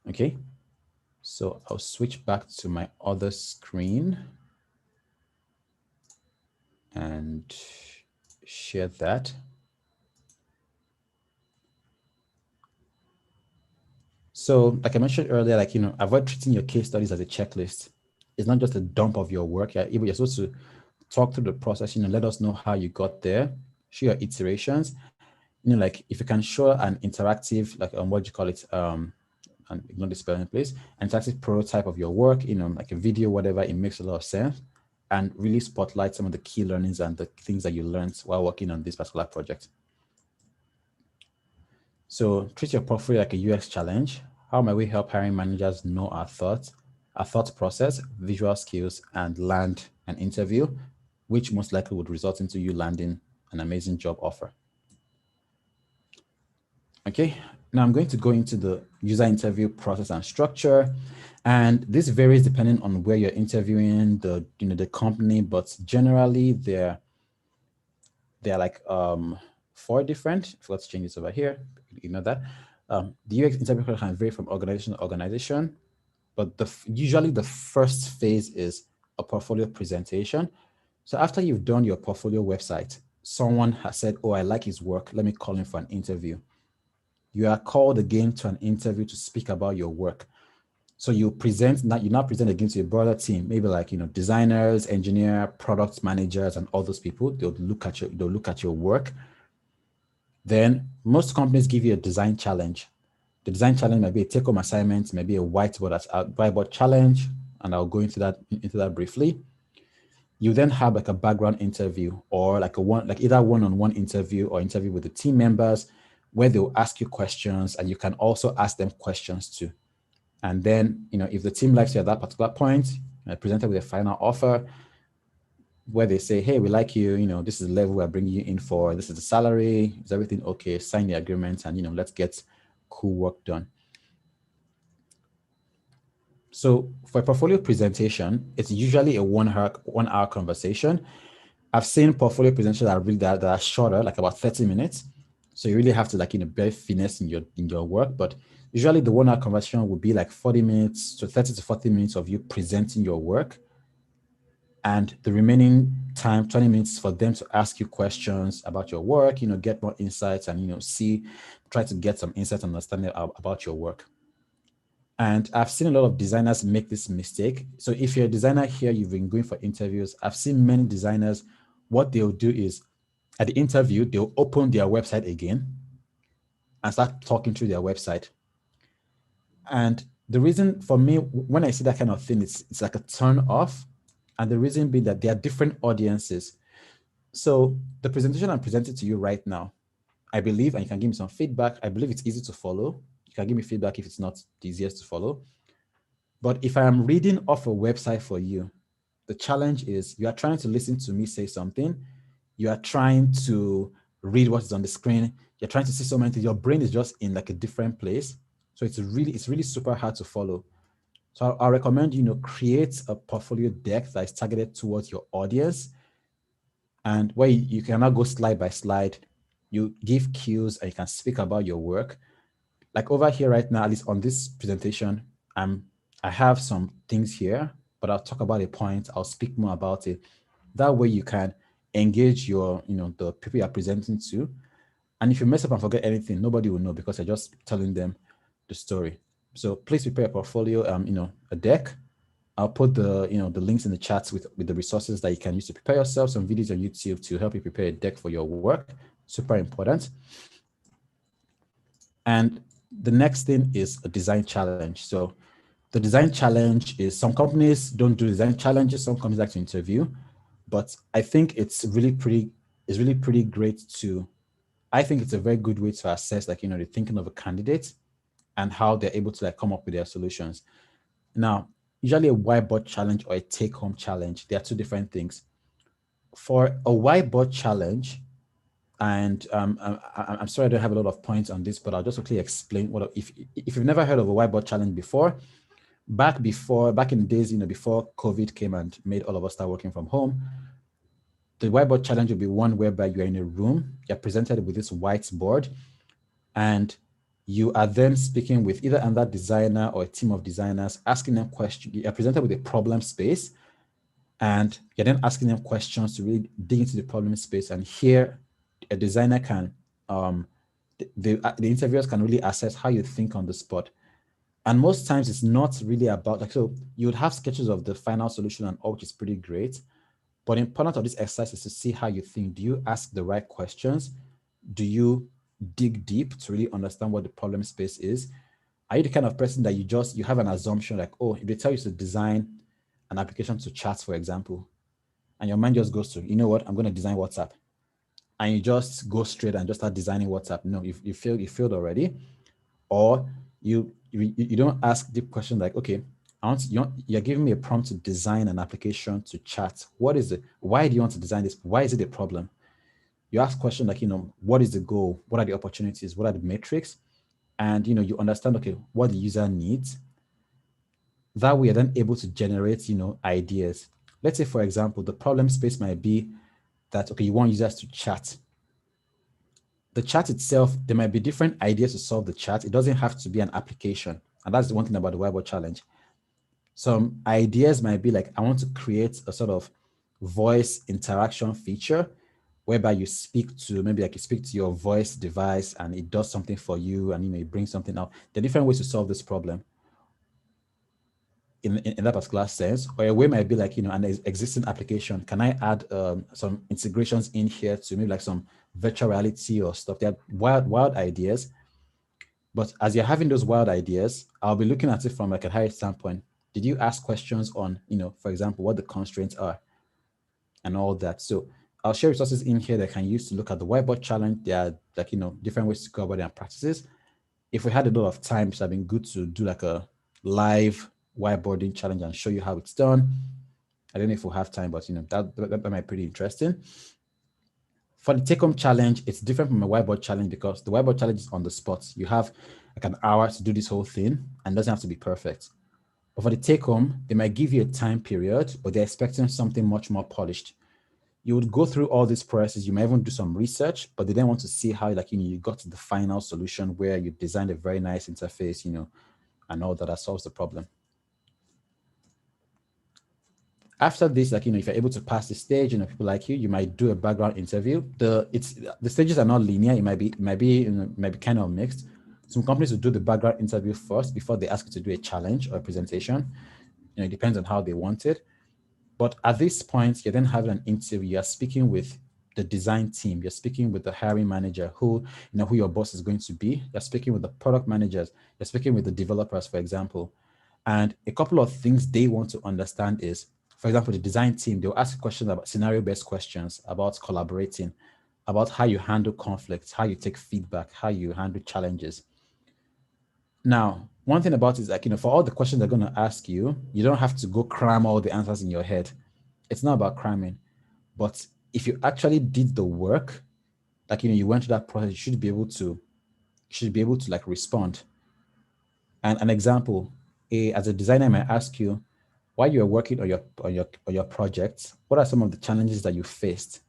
Speaker 1: Okay. So I'll switch back to my other screen and share that. So like I mentioned earlier, like, avoid treating your case studies as a checklist. It's not just a dump of your work. You're supposed to talk through the process, let us know how you got there, show your iterations. Like if you can show an interactive, like what do you call it? And ignore the spelling, please. An interactive prototype of your work, like a video, whatever, it makes a lot of sense. And really spotlight some of the key learnings and the things that you learned while working on this particular project. So treat your portfolio like a UX challenge. How might we help hiring managers know our thought process, visual skills, and land an interview, which most likely would result into you landing an amazing job offer? Okay, now I'm going to go into the user interview process and structure. And this varies depending on where you're interviewing, the company, but generally they're like 4 different. I forgot to change this over here. Ignore that. The UX interview process can vary from organization to organization, but usually the first phase is a portfolio presentation. So after you've done your portfolio website, someone has said, oh, I like his work. Let me call him for an interview. You are called again to an interview to speak about your work. So you now present again to a broader team, maybe like, designers, engineer, product managers, and all those people. They'll look at your work. Then most companies give you a design challenge. The design challenge might be a take-home assignment, maybe a whiteboard challenge, and I'll go into that briefly. You then have like a background interview, or like either one-on-one interview or interview with the team members, where they'll ask you questions, and you can also ask them questions too. And then, if the team likes you at that particular point, presented with a final offer where they say, hey, we like you, this is the level we're bringing you in for, this is the salary, is everything okay, sign the agreement, and, let's get cool work done. So for a portfolio presentation, it's usually a 1 hour conversation. I've seen portfolio presentations that are shorter, like about 30 minutes. So you really have to bear finesse in your work. But usually the 1 hour conversation would be like 40 minutes to 30 to 40 minutes of you presenting your work. And the remaining time, 20 minutes for them to ask you questions about your work, get more insights and, try to get some insight and understanding about your work. And I've seen a lot of designers make this mistake. So if you're a designer here, you've been going for interviews, I've seen many designers, what they'll do is at the interview, they'll open their website again and start talking through their website. And the reason for me, when I see that kind of thing, it's like a turn off. And the reason being that there are different audiences. So the presentation I'm presenting to you right now, I believe, and you can give me some feedback, I believe it's easy to follow. You can give me feedback if it's not the easiest to follow. But if I am reading off a website for you, the challenge is you are trying to listen to me say something. You are trying to read what is on the screen. You're trying to see so many things. Your brain is just in like a different place. So it's really super hard to follow. So I recommend, create a portfolio deck that is targeted towards your audience, and where you can now go slide by slide. You give cues and you can speak about your work. Like over here right now, at least on this presentation, I have some things here, but I'll talk about a point. I'll speak more about it. That way you can engage the people you're presenting to. And if you mess up and forget anything, nobody will know because you're just telling them the story. So please prepare a portfolio, a deck. I'll put the links in the chats with the resources that you can use to prepare yourself, some videos on YouTube to help you prepare a deck for your work. Super important. And the next thing is a design challenge. So the design challenge is, some companies don't do design challenges, some companies like to interview, but I think it's really pretty great to, I think it's a very good way to assess, like, the thinking of a candidate and how they're able to like come up with their solutions. Now, usually a whiteboard challenge or a take-home challenge, they are two different things. For a whiteboard challenge, and I'm sorry I don't have a lot of points on this, but I'll just quickly explain what if you've never heard of a whiteboard challenge before. Back in the days, before COVID came and made all of us start working from home, the whiteboard challenge will be one whereby you're in a room, you're presented with this whiteboard, and you are then speaking with either another designer or a team of designers, asking them questions. You're presented with a problem space, and you're then asking them questions to really dig into the problem space. And here, a designer can, the interviewers can really assess how you think on the spot. And most times it's not really about, like, so you would have sketches of the final solution and all, which is pretty great. But the important of this exercise is to see how you think. Do you ask the right questions? Do you dig deep to really understand what the problem space is? Are you the kind of person that you have an assumption, like, oh, if they tell you to design an application to chat, for example, and your mind just goes to, you know what, I'm going to design WhatsApp, and you just go straight and just start designing WhatsApp? No, you failed already. Or you don't ask deep questions like, okay, you're giving me a prompt to design an application to chat. What is it? Why do you want to design this? Why is it a problem? You ask questions like, what is the goal? What are the opportunities? What are the metrics? And you understand, okay, what the user needs. That way you're then able to generate, ideas. Let's say, for example, the problem space might be that, okay, you want users to chat. The chat itself, there might be different ideas to solve the chat. It doesn't have to be an application. And that's the one thing about the whiteboard challenge. Some ideas might be like, I want to create a sort of voice interaction feature whereby you speak to, maybe like you speak to your voice device and it does something for you, and it brings something out. There are different ways to solve this problem in that particular sense. Or a way might be like, an existing application. Can I add some integrations in here to maybe like some virtual reality or stuff? They're wild ideas. But as you're having those wild ideas, I'll be looking at it from like a higher standpoint. Did you ask questions on, for example, what the constraints are and all that? So I'll share resources in here that I can use to look at the whiteboard challenge. There are like, different ways to go about their practices. If we had a lot of time, it's been good to do like a live whiteboarding challenge and show you how it's done. I don't know if we'll have time, but that might be pretty interesting. For the take-home challenge, it's different from a whiteboard challenge because the whiteboard challenge is on the spot. You have like an hour to do this whole thing and it doesn't have to be perfect. But for the take-home, they might give you a time period, but they're expecting something much more polished. You would go through all these processes. You might even do some research, but they then want to see how, like, you got to the final solution where you designed a very nice interface, and all that solves the problem. After this, like, if you're able to pass the stage, people like you might do a background interview. The stages are not linear. It might be kind of mixed. Some companies will do the background interview first before they ask you to do a challenge or a presentation. It depends on how they want it. But at this point, you're then having an interview. You're speaking with the design team. You're speaking with the hiring manager who your boss is going to be. You're speaking with the product managers. You're speaking with the developers, for example. And a couple of things they want to understand is, for example, the design team, they'll ask questions about scenario-based questions, about collaborating, about how you handle conflicts, how you take feedback, how you handle challenges. Now, one thing about it is, like, for all the questions they're going to ask you, you don't have to go cram all the answers in your head. It's not about cramming. But if you actually did the work, like, you went through that process, you should be able to like respond. And an example, as a designer, I might ask you, while you're working on your projects, what are some of the challenges that you faced?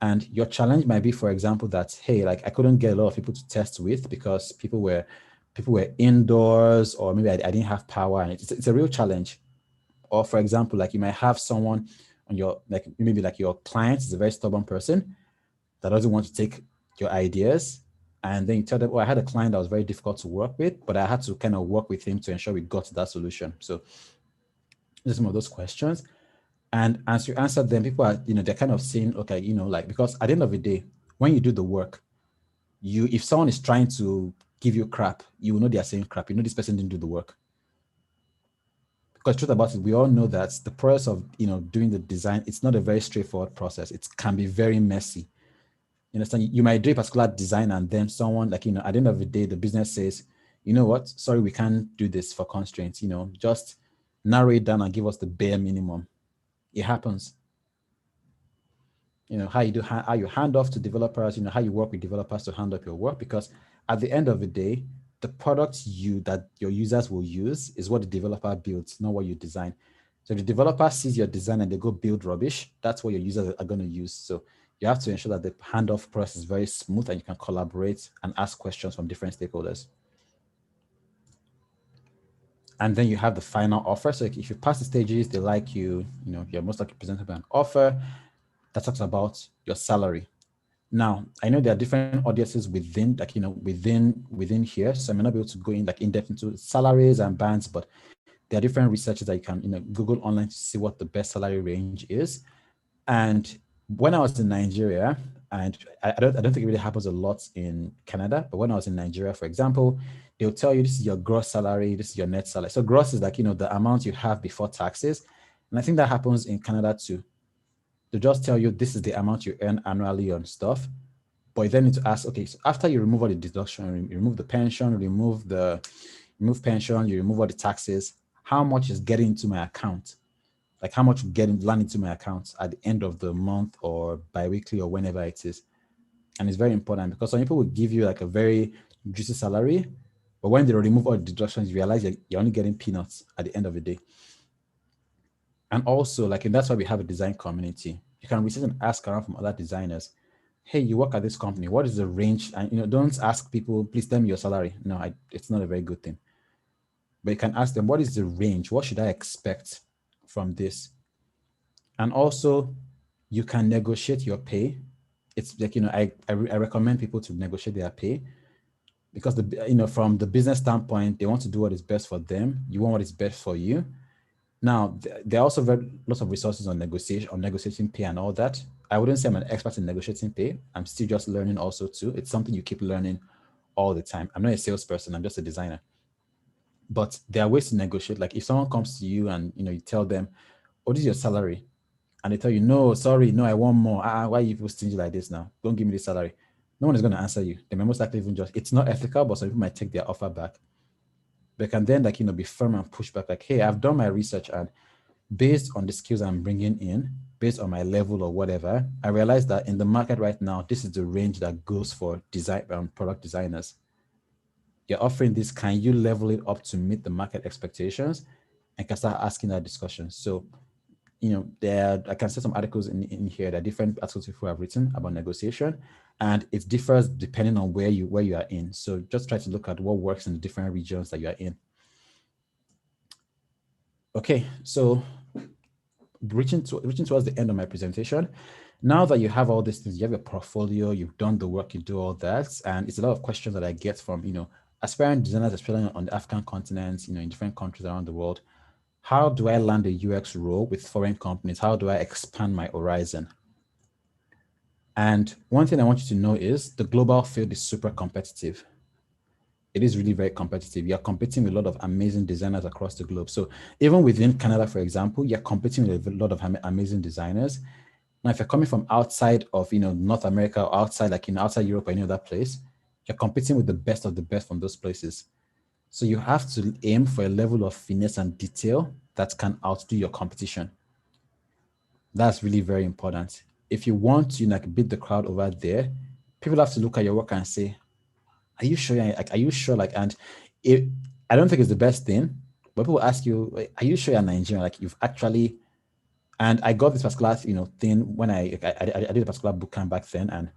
Speaker 1: And your challenge might be, for example, that, hey, like I couldn't get a lot of people to test with because people were indoors, or maybe I didn't have power, and it's a real challenge. Or for example, like you might have someone on your, like maybe like your client is a very stubborn person that doesn't want to take your ideas. And then you tell them, oh, I had a client that was very difficult to work with, but I had to kind of work with him to ensure we got to that solution. So there's some of those questions. And as you answer them, people are, they're kind of saying, okay, like, because at the end of the day, when you do the work, if someone is trying to give you crap, you will know they are saying crap. This person didn't do the work. Because the truth about it, we all know that the process of, doing the design, it's not a very straightforward process. It can be very messy. You understand? You might do a particular design, and then someone, like, at the end of the day, the business says, you know what, sorry, we can't do this for constraints, just narrow it down and give us the bare minimum. It happens. How you hand off to developers, how you work with developers to hand up your work, because at the end of the day, the product that your users will use is what the developer builds, not what you design. So if the developer sees your design and they go build rubbish, that's what your users are going to use. So you have to ensure that the handoff process is very smooth and you can collaborate and ask questions from different stakeholders. And then you have the final offer. So if you pass the stages, they like you, you're most likely presented with an offer that talks about your salary. Now, I know there are different audiences within, like, within here. So I may not be able to go in depth into salaries and bands, but there are different researches that you can, Google online to see what the best salary range is. And when I was in Nigeria, and I don't think it really happens a lot in Canada, but when I was in Nigeria, for example, they'll tell you this is your gross salary, this is your net salary. So gross is like, the amount you have before taxes. And I think that happens in Canada too. They'll just tell you this is the amount you earn annually on stuff. But you then need to ask, okay, so after you remove all the deduction, you remove the pension, remove pension, you remove all the taxes, how much is getting into my account? Like how much land into my account at the end of the month or bi-weekly or whenever it is. And it's very important because some people will give you like a very juicy salary, but when they remove all the deductions, you realize you're only getting peanuts at the end of the day. And also, and that's why we have a design community. You can research and ask around from other designers. Hey, you work at this company. What is the range? And don't ask people, please tell me your salary. No, it's not a very good thing. But you can ask them, what is the range? What should I expect from this? And also, you can negotiate your pay. It's like, I recommend people to negotiate their pay because from the business standpoint, they want to do what is best for them. You want what is best for you. Now, there are also lots of resources on negotiating pay and all that. I wouldn't say I'm an expert in negotiating pay. I'm still just learning also too. It's something you keep learning all the time. I'm not a salesperson. I'm just a designer. But there are ways to negotiate. Like if someone comes to you and you tell them, "What is your salary?" and they tell you, "No, sorry, no, I want more. Why are you people stingy like this now? Don't give me the salary." No one is going to answer you. They may most likely even it's not ethical, but some people might take their offer back. They can then be firm and push back. Like, hey, I've done my research and based on the skills I'm bringing in, based on my level or whatever, I realized that in the market right now, this is the range that goes for design product designers. You're offering this, can you level it up to meet the market expectations? And can start asking that discussion. So, I can see some articles in here that different articles people have written about negotiation, and it differs depending on where you are in. So just try to look at what works in the different regions that you are in. Okay, so reaching towards the end of my presentation. Now that you have all these things, you have your portfolio, you've done the work, you do all that, and it's a lot of questions that I get from aspiring designers, especially on the African continent, in different countries around the world. How do I land a UX role with foreign companies? How do I expand my horizon? And one thing I want you to know is the global field is super competitive. It is really very competitive. You're competing with a lot of amazing designers across the globe. So even within Canada, for example, you're competing with a lot of amazing designers. Now, if you're coming from outside of, North America or outside, outside Europe or any other place, you're competing with the best of the best from those places. So you have to aim for a level of finesse and detail that can outdo your competition. That's really very important. If you want to beat the crowd over there, people have to look at your work and say, are you sure? Like, are you sure? Like, and it, I don't think it's the best thing, but people ask you, "Wait, are you sure you're Nigerian? Like, you've actually," and I got this particular, thing when I did a particular boot camp back then, and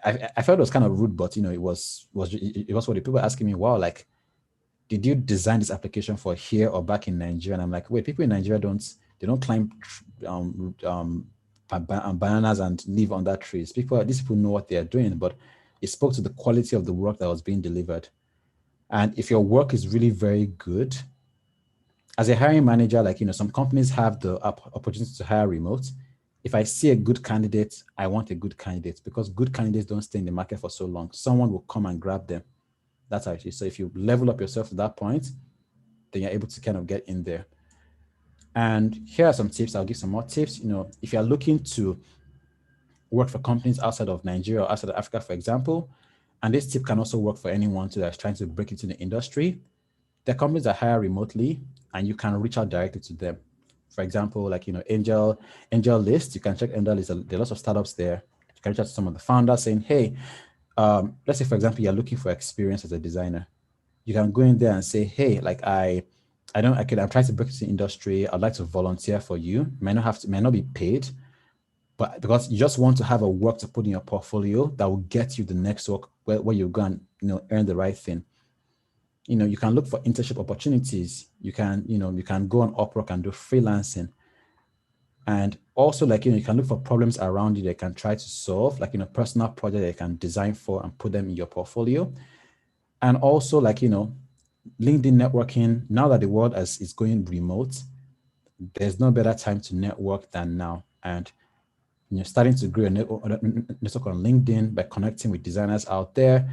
Speaker 1: I felt it was kind of rude, but it was what the people asking me, wow, like, did you design this application for here or back in Nigeria? And I'm like, wait, people in Nigeria don't climb bananas and live under trees. These people know what they are doing, but it spoke to the quality of the work that was being delivered. And if your work is really very good, as a hiring manager, like, some companies have the opportunity to hire remote. If I see a good candidate, I want a good candidate, because good candidates don't stay in the market for so long. Someone will come and grab them. That's how it is. So if you level up yourself to that point, then you're able to kind of get in there. And here are some tips. I'll give some more tips. If you're looking to work for companies outside of Nigeria or outside of Africa, for example, and this tip can also work for anyone that's trying to break into the industry. There are companies that hire remotely, and you can reach out directly to them. For example, like, Angel List. You can check Angel List. There are lots of startups there. You can reach out to some of the founders saying, hey, let's say, for example, you're looking for experience as a designer. You can go in there and say, hey, like, I'm trying to break into the industry. I'd like to volunteer for you. May not be paid, but because you just want to have a work to put in your portfolio that will get you the next work where you go and earn the right thing. You can look for internship opportunities. You can go on Upwork and do freelancing. And also, like, you can look for problems around you that you can try to solve, like, personal project that you can design for and put them in your portfolio. And also, like, LinkedIn networking. Now that the world is going remote, there's no better time to network than now. And starting to grow a network on LinkedIn by connecting with designers out there.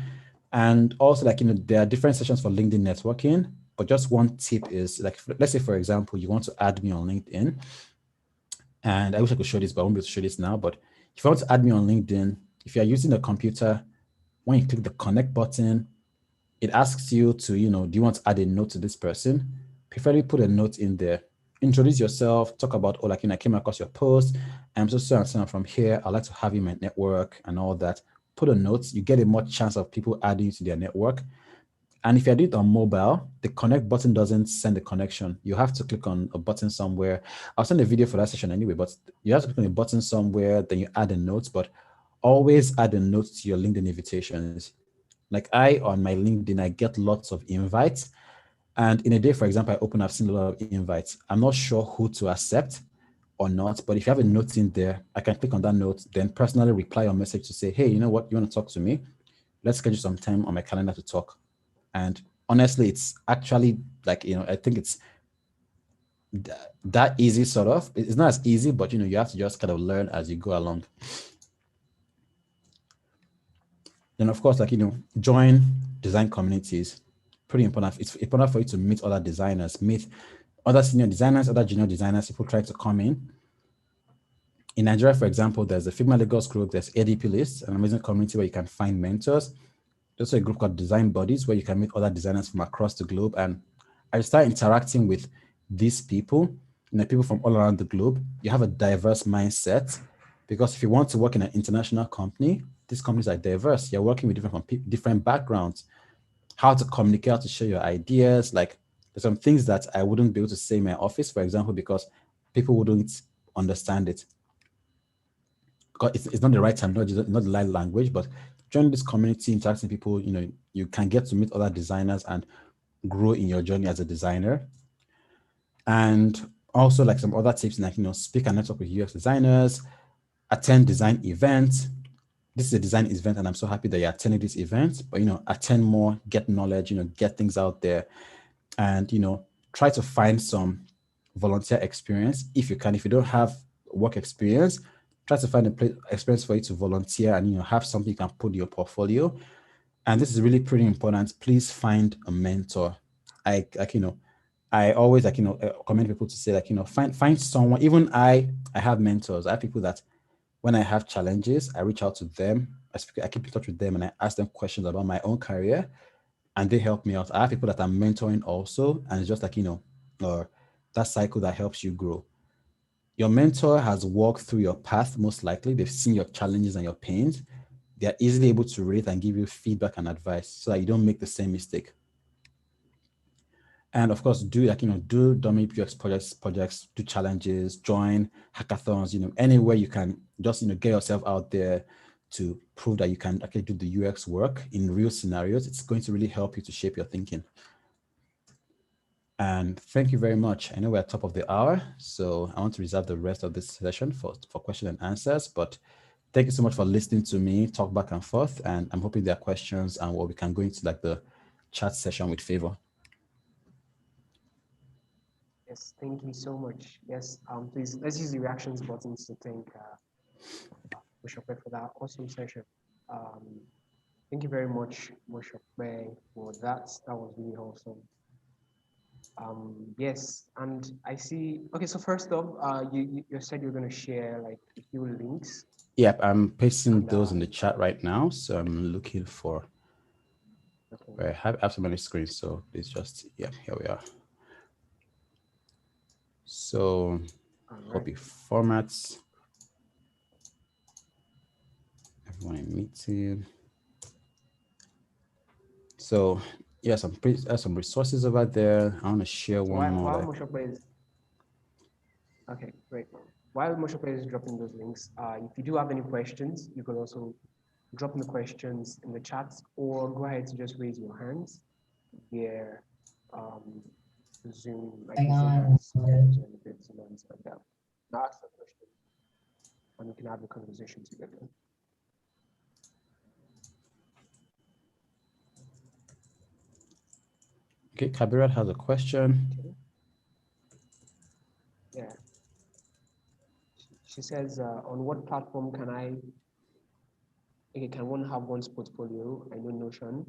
Speaker 1: And also, like, there are different sessions for LinkedIn networking, but just one tip is, like, let's say, for example, you want to add me on LinkedIn, and I wish I could show this, but I won't be able to show this now. But if you want to add me on LinkedIn, if you're using a computer, when you click the connect button, it asks you to, do you want to add a note to this person? Preferably put a note in there. Introduce yourself, talk about, oh, like, I came across your post. I'm so and so from here. I'd like to have you in my network and all that. Put a note. You get a more chance of people adding you to their network. And if you're doing it on mobile, the connect button doesn't send the connection. You have to click on a button somewhere. I'll send a video for that session anyway, but you have to click on a button somewhere, then you add a note, but always add a note to your LinkedIn invitations. Like, on my LinkedIn, I get lots of invites. And in a day, for example, I've seen a lot of invites. I'm not sure who to accept or not, but if you have a note in there, I can click on that note, then personally reply your message to say, hey, you know what, you want to talk to me? Let's schedule some time on my calendar to talk. And honestly, it's actually, like, I think it's that easy, sort of. It's not as easy, but you have to just kind of learn as you go along. Then, of course, like, join design communities. Pretty important. It's important for you to meet other designers, meet other senior designers, other junior designers, people trying to come in. In Nigeria, for example, there's the Figma Lagos group, there's ADP List, an amazing community where you can find mentors. There's also a group called Design Buddies where you can meet other designers from across the globe. And I start interacting with these people, people from all around the globe. You have a diverse mindset, because if you want to work in an international company, these companies are diverse. You're working with different backgrounds. How to communicate, how to share your ideas. Like, there's some things that I wouldn't be able to say in my office, for example, because people wouldn't understand it. Because it's not the right time, not the right language, but join this community, interacting with people, you can get to meet other designers and grow in your journey as a designer. And also, like, some other tips, like, speak and network with UX designers, attend design events. This is a design event, and I'm so happy that you're attending this event, but, attend more, get knowledge, get things out there, and, try to find some volunteer experience if you can. If you don't have work experience, try to find a experience for you to volunteer and, have something you can put in your portfolio. And this is really pretty important. Please find a mentor. I always, like, commend people to say, like, find someone. Even I have mentors. I have people that when I have challenges, I reach out to them. I keep in touch with them and I ask them questions about my own career, and they help me out. I have people that I'm mentoring also, and it's just like, or that cycle that helps you grow. Your mentor has walked through your path, most likely. They've seen your challenges and your pains. they're easily able to read and give you feedback and advice so that you don't make the same mistake. And of course, do dummy UX projects, do challenges, join hackathons, anywhere you can, just, get yourself out there to prove that you can actually do the UX work in real scenarios. It's going to really help you to shape your thinking. And thank you very much. I know we're at top of the hour, so I want to reserve the rest of this session for question and answers, but thank you so much for listening to me talk back and forth. And I'm hoping there are questions and we can go into like the chat session with favor.
Speaker 2: Yes, thank you so much. Yes, please, let's use the reactions buttons to thank Mosope for that awesome session. Thank you very much, Mosope, for that. That was really awesome. Yes, and I see. Okay, so first off, you said you're going to share like a few links.
Speaker 1: Yep, I'm pasting those in the chat right now. So I'm looking for. Okay. I have so many screens, so please just here we are. So copy formats. Everyone in meeting. So yes, I'm pretty some resources over there. I want to share one more.
Speaker 2: While Mosope is okay, great. While Mosope is dropping those links, if you do have any questions, you can also drop the questions in the chat, or go ahead to just raise your hands via Zoom, like Zoom like that. Ask the question, and we can have a conversation together.
Speaker 1: Okay, Kabirat has a question.
Speaker 2: Okay. Yeah. She says, on what platform can one have one's portfolio? I know Notion,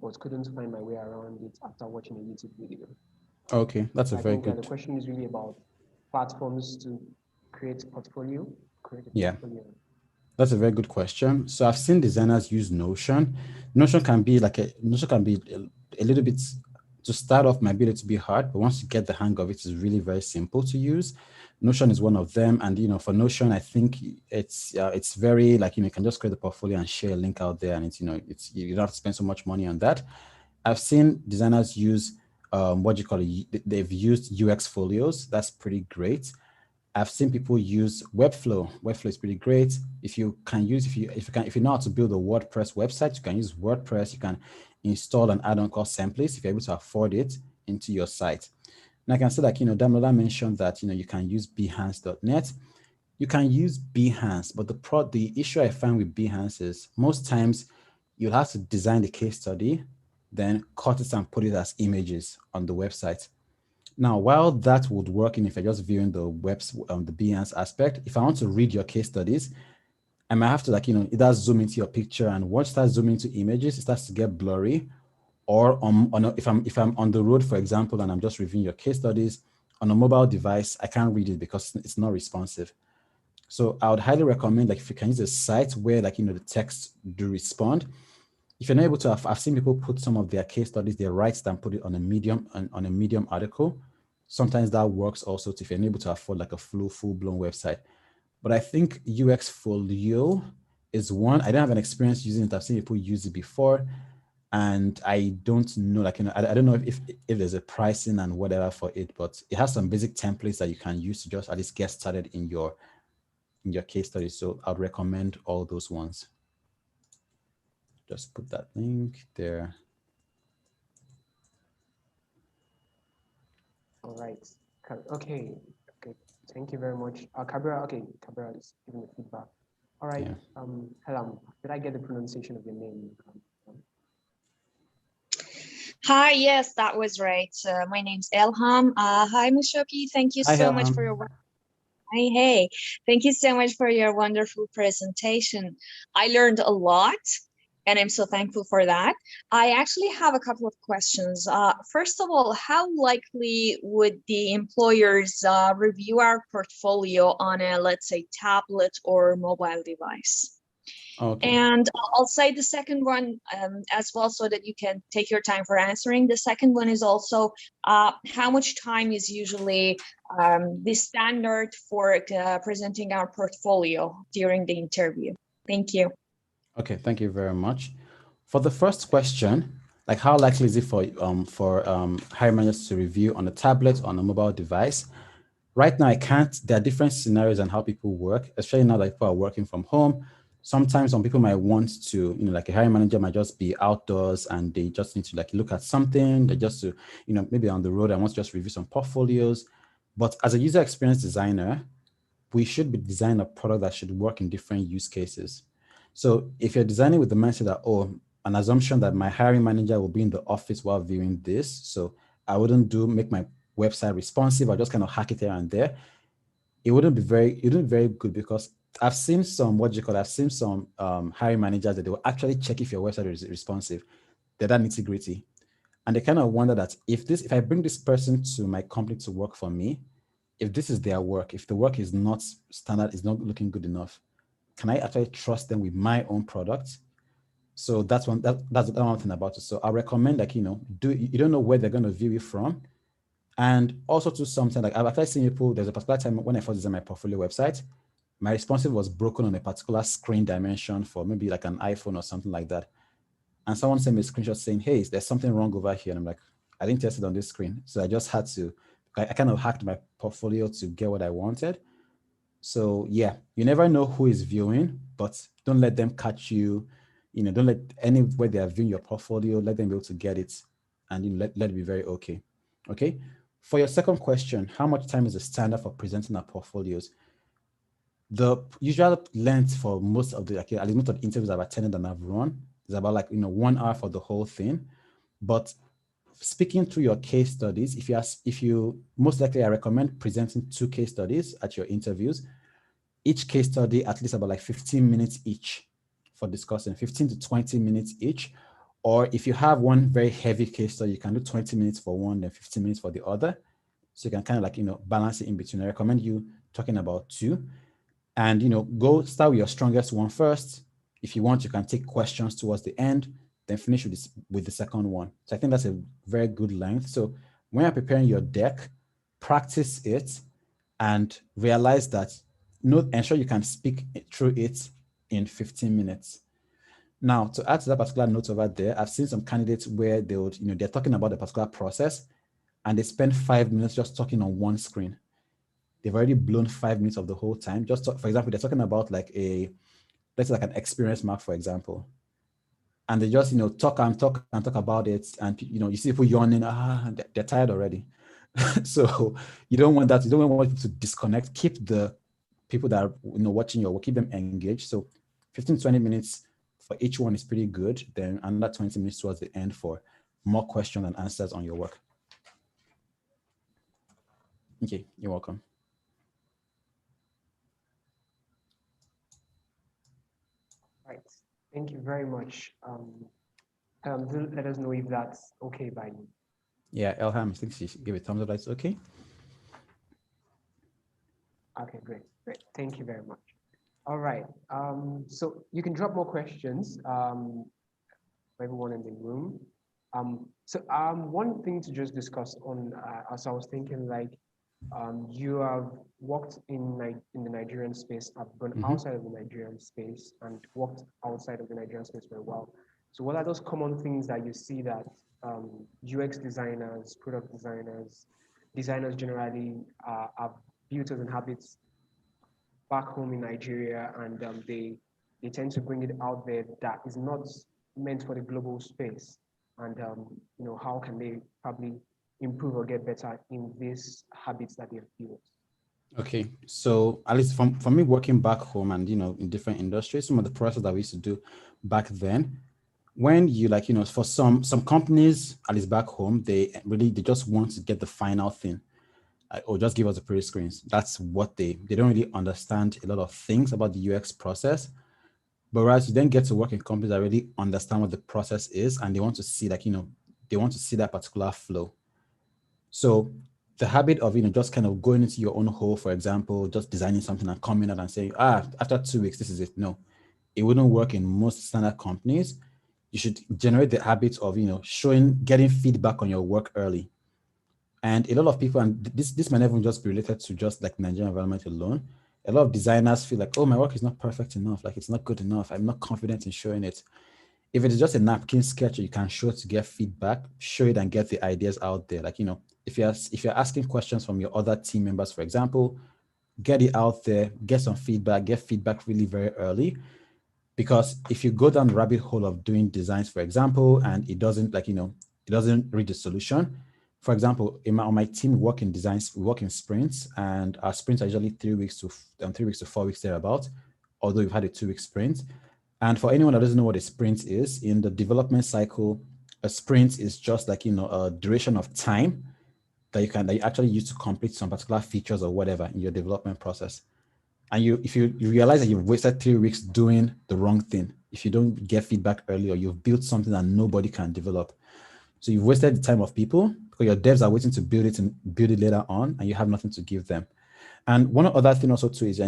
Speaker 2: but couldn't find my way around it after watching a YouTube video.
Speaker 1: Okay, that's a very good.
Speaker 2: The question is really about platforms to create a portfolio.
Speaker 1: Yeah. That's a very good question. So I've seen designers use Notion. Notion can be a little bit, to start off might be a little bit hard, but once you get the hang of it, it's really very simple to use. Notion is one of them. And, for Notion, I think it's very you can just create a portfolio and share a link out there, and you don't have to spend so much money on that. I've seen designers use they've used UX folios. That's pretty great. I've seen people use Webflow. Webflow is pretty great. If you know how to build a WordPress website, you can use WordPress. You can install an add-on called Semplice if you're able to afford it into your site. And I can say Damola mentioned that you can use Behance.net. You can use Behance, but the issue I find with Behance is most times you'll have to design the case study, then cut it and put it as images on the website. Now, while that would work, if you're just viewing the the Behance aspect, if I want to read your case studies, I might have to either zoom into your picture, and once it starts zooming into images, it starts to get blurry. Or if I'm on the road, for example, and I'm just reviewing your case studies on a mobile device, I can't read it because it's not responsive. So I would highly recommend if you can use a site where the text do respond. If you're not able to, I've seen people put some of their case studies, they write and put it on a Medium article. Sometimes that works also if you're able to afford a full-blown website. But I think UX Folio is one. I don't have an experience using it. I've seen people use it before, and I don't know, I don't know if there's a pricing and whatever for it, but it has some basic templates that you can use to just at least get started in your case study. So I'd recommend all those ones. Just put that link there.
Speaker 2: All right. Okay. Thank you very much. Kabira is giving the feedback. All right. Yeah. Hello. Did I get the pronunciation of your name?
Speaker 3: Hi, yes, that was right. My name's Elham. Hi, Mosope. Thank you so much for your work. Hey, thank you so much for your wonderful presentation. I learned a lot, and I'm so thankful for that. I actually have a couple of questions. First of all, how likely would the employers review our portfolio on a, let's say, tablet or mobile device? Okay. And I'll say the second one as well, so that you can take your time for answering. The second one is also how much time is usually the standard for presenting our portfolio during the interview? Thank you.
Speaker 1: Okay, thank you very much. For the first question, like how likely is it for hiring managers to review on a tablet or on a mobile device? Right now, I can't. There are different scenarios on how people work, especially now that people are working from home. Sometimes some people might want to, like a hiring manager might just be outdoors and they just need to like look at something. They just to, maybe on the road, I want to just review some portfolios. But as a user experience designer, we should be designing a product that should work in different use cases. So if you're designing with the mindset that, an assumption that my hiring manager will be in the office while viewing this, so I wouldn't make my website responsive, I just kind of hack it here and there, it wouldn't be very good, because I've seen some, I've seen some hiring managers that they will actually check if your website is responsive. They're that nitty gritty. And they kind of wonder that if I bring this person to my company to work for me, if this is their work, if the work is not standard, is not looking good enough, can I actually trust them with my own product? So that's one thing about it. So I recommend, like, you don't know where they're going to view it from. And also to something like I've actually seen people, there's a particular time when I first designed my portfolio website, my responsive was broken on a particular screen dimension for maybe like an iPhone or something like that. And someone sent me a screenshot saying, hey, there's something wrong over here. And I'm like, I didn't test it on this screen. So I just had to, I kind of hacked my portfolio to get what I wanted. So yeah, you never know who is viewing, but don't let them catch you. Don't let anywhere they are viewing your portfolio, let them be able to get it, and let it be very okay. Okay. For your second question, how much time is the standard for presenting our portfolios? The usual length for most of the, like, at least most of the interviews I've attended and I've run is about 1 hour for the whole thing. But speaking through your case studies, if you most likely, I recommend presenting 2 case studies at your interviews. Each case study at least about 15 minutes each for discussing, 15 to 20 minutes each. Or if you have one very heavy case study, you can do 20 minutes for one, then 15 minutes for the other. So you can kind of balance it in between. I recommend you talking about 2. And go start with your strongest one first. If you want, you can take questions towards the end, then finish with the second one. So I think that's a very good length. So when you're preparing your deck, practice it and realize that ensure you can speak through it in 15 minutes. Now, to add to that particular note over there, I've seen some candidates where they would, they're talking about the particular process and they spend 5 minutes just talking on one screen. They've already blown 5 minutes of the whole time. For example, they're talking about let's say like an experience map, for example. And they just, talk and talk and talk about it. And, you see people yawning, they're tired already. So you don't want that. You don't want people to disconnect. Keep the people that are, watching your work, keep them engaged. So 15, 20 minutes for each one is pretty good. Then another 20 minutes towards the end for more questions and answers on your work. Okay, you're welcome.
Speaker 2: Right. Thank you very much. Do let us know if that's okay by you.
Speaker 1: Yeah, Elham, I think she give a thumbs up. That's okay.
Speaker 2: Okay, great. Thank you very much. All right. So you can drop more questions for everyone in the room. One thing to just discuss on, as I was thinking, you have worked in the Nigerian space, have gone outside of the Nigerian space and worked outside of the Nigerian space for a while. So what are those common things that you see that UX designers, product designers generally have built as habits back home in Nigeria, and they tend to bring it out there that is not meant for the global space, and how can they probably improve or get better in these habits that they've built?
Speaker 1: Okay, so at least for me working back home and in different industries, some of the process that we used to do back then, when you for some companies at least back home, they just want to get the final thing, or just give us the pretty screens. That's what they don't really understand a lot of things about the UX process. But whereas you then get to work in companies that really understand what the process is, and they want to see they want to see that particular flow. So the habit of just kind of going into your own hole, for example, just designing something and coming out and saying, after 2 weeks, this is it. No, it wouldn't work in most standard companies. You should generate the habit of getting feedback on your work early. And a lot of people, and this might not even just be related to just like Nigerian environment alone, A lot of designers feel like, oh, my work is not perfect enough. Like it's not good enough. I'm not confident in showing it. If it's just a napkin sketch you can show to get feedback, show it and get the ideas out there. Like, if you're asking questions from your other team members, for example, get it out there, get some feedback, get feedback really very early. Because if you go down the rabbit hole of doing designs, for example, and it doesn't it doesn't reach the solution. For example, on my team, we work in designs, we work in sprints, and our sprints are usually 3 weeks to 4 weeks thereabout, although we've had a 2-week sprint. And for anyone that doesn't know what a sprint is, in the development cycle, a sprint is just like, a duration of time that you actually use to complete some particular features or whatever in your development process. And if you realize that you've wasted 3 weeks doing the wrong thing, if you don't get feedback early, or you've built something that nobody can develop. So you've wasted the time of people because your devs are waiting to build it and build it later on, and you have nothing to give them. And one other thing also too is,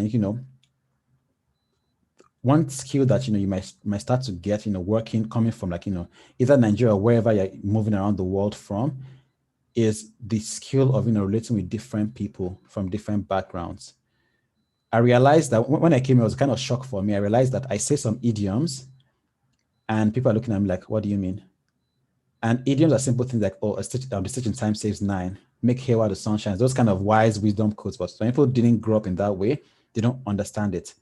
Speaker 1: one skill that you might start to get working, coming from like either Nigeria or wherever you're moving around the world from, is the skill of relating with different people from different backgrounds. I realized that when I came here, it was kind of a shock for me. I realized that I say some idioms and people are looking at me like, what do you mean? And idioms are simple things like, oh, the stitch in time saves 9, make hay while the sun shines, those kind of wise wisdom quotes. But when people didn't grow up in that way, they don't understand it.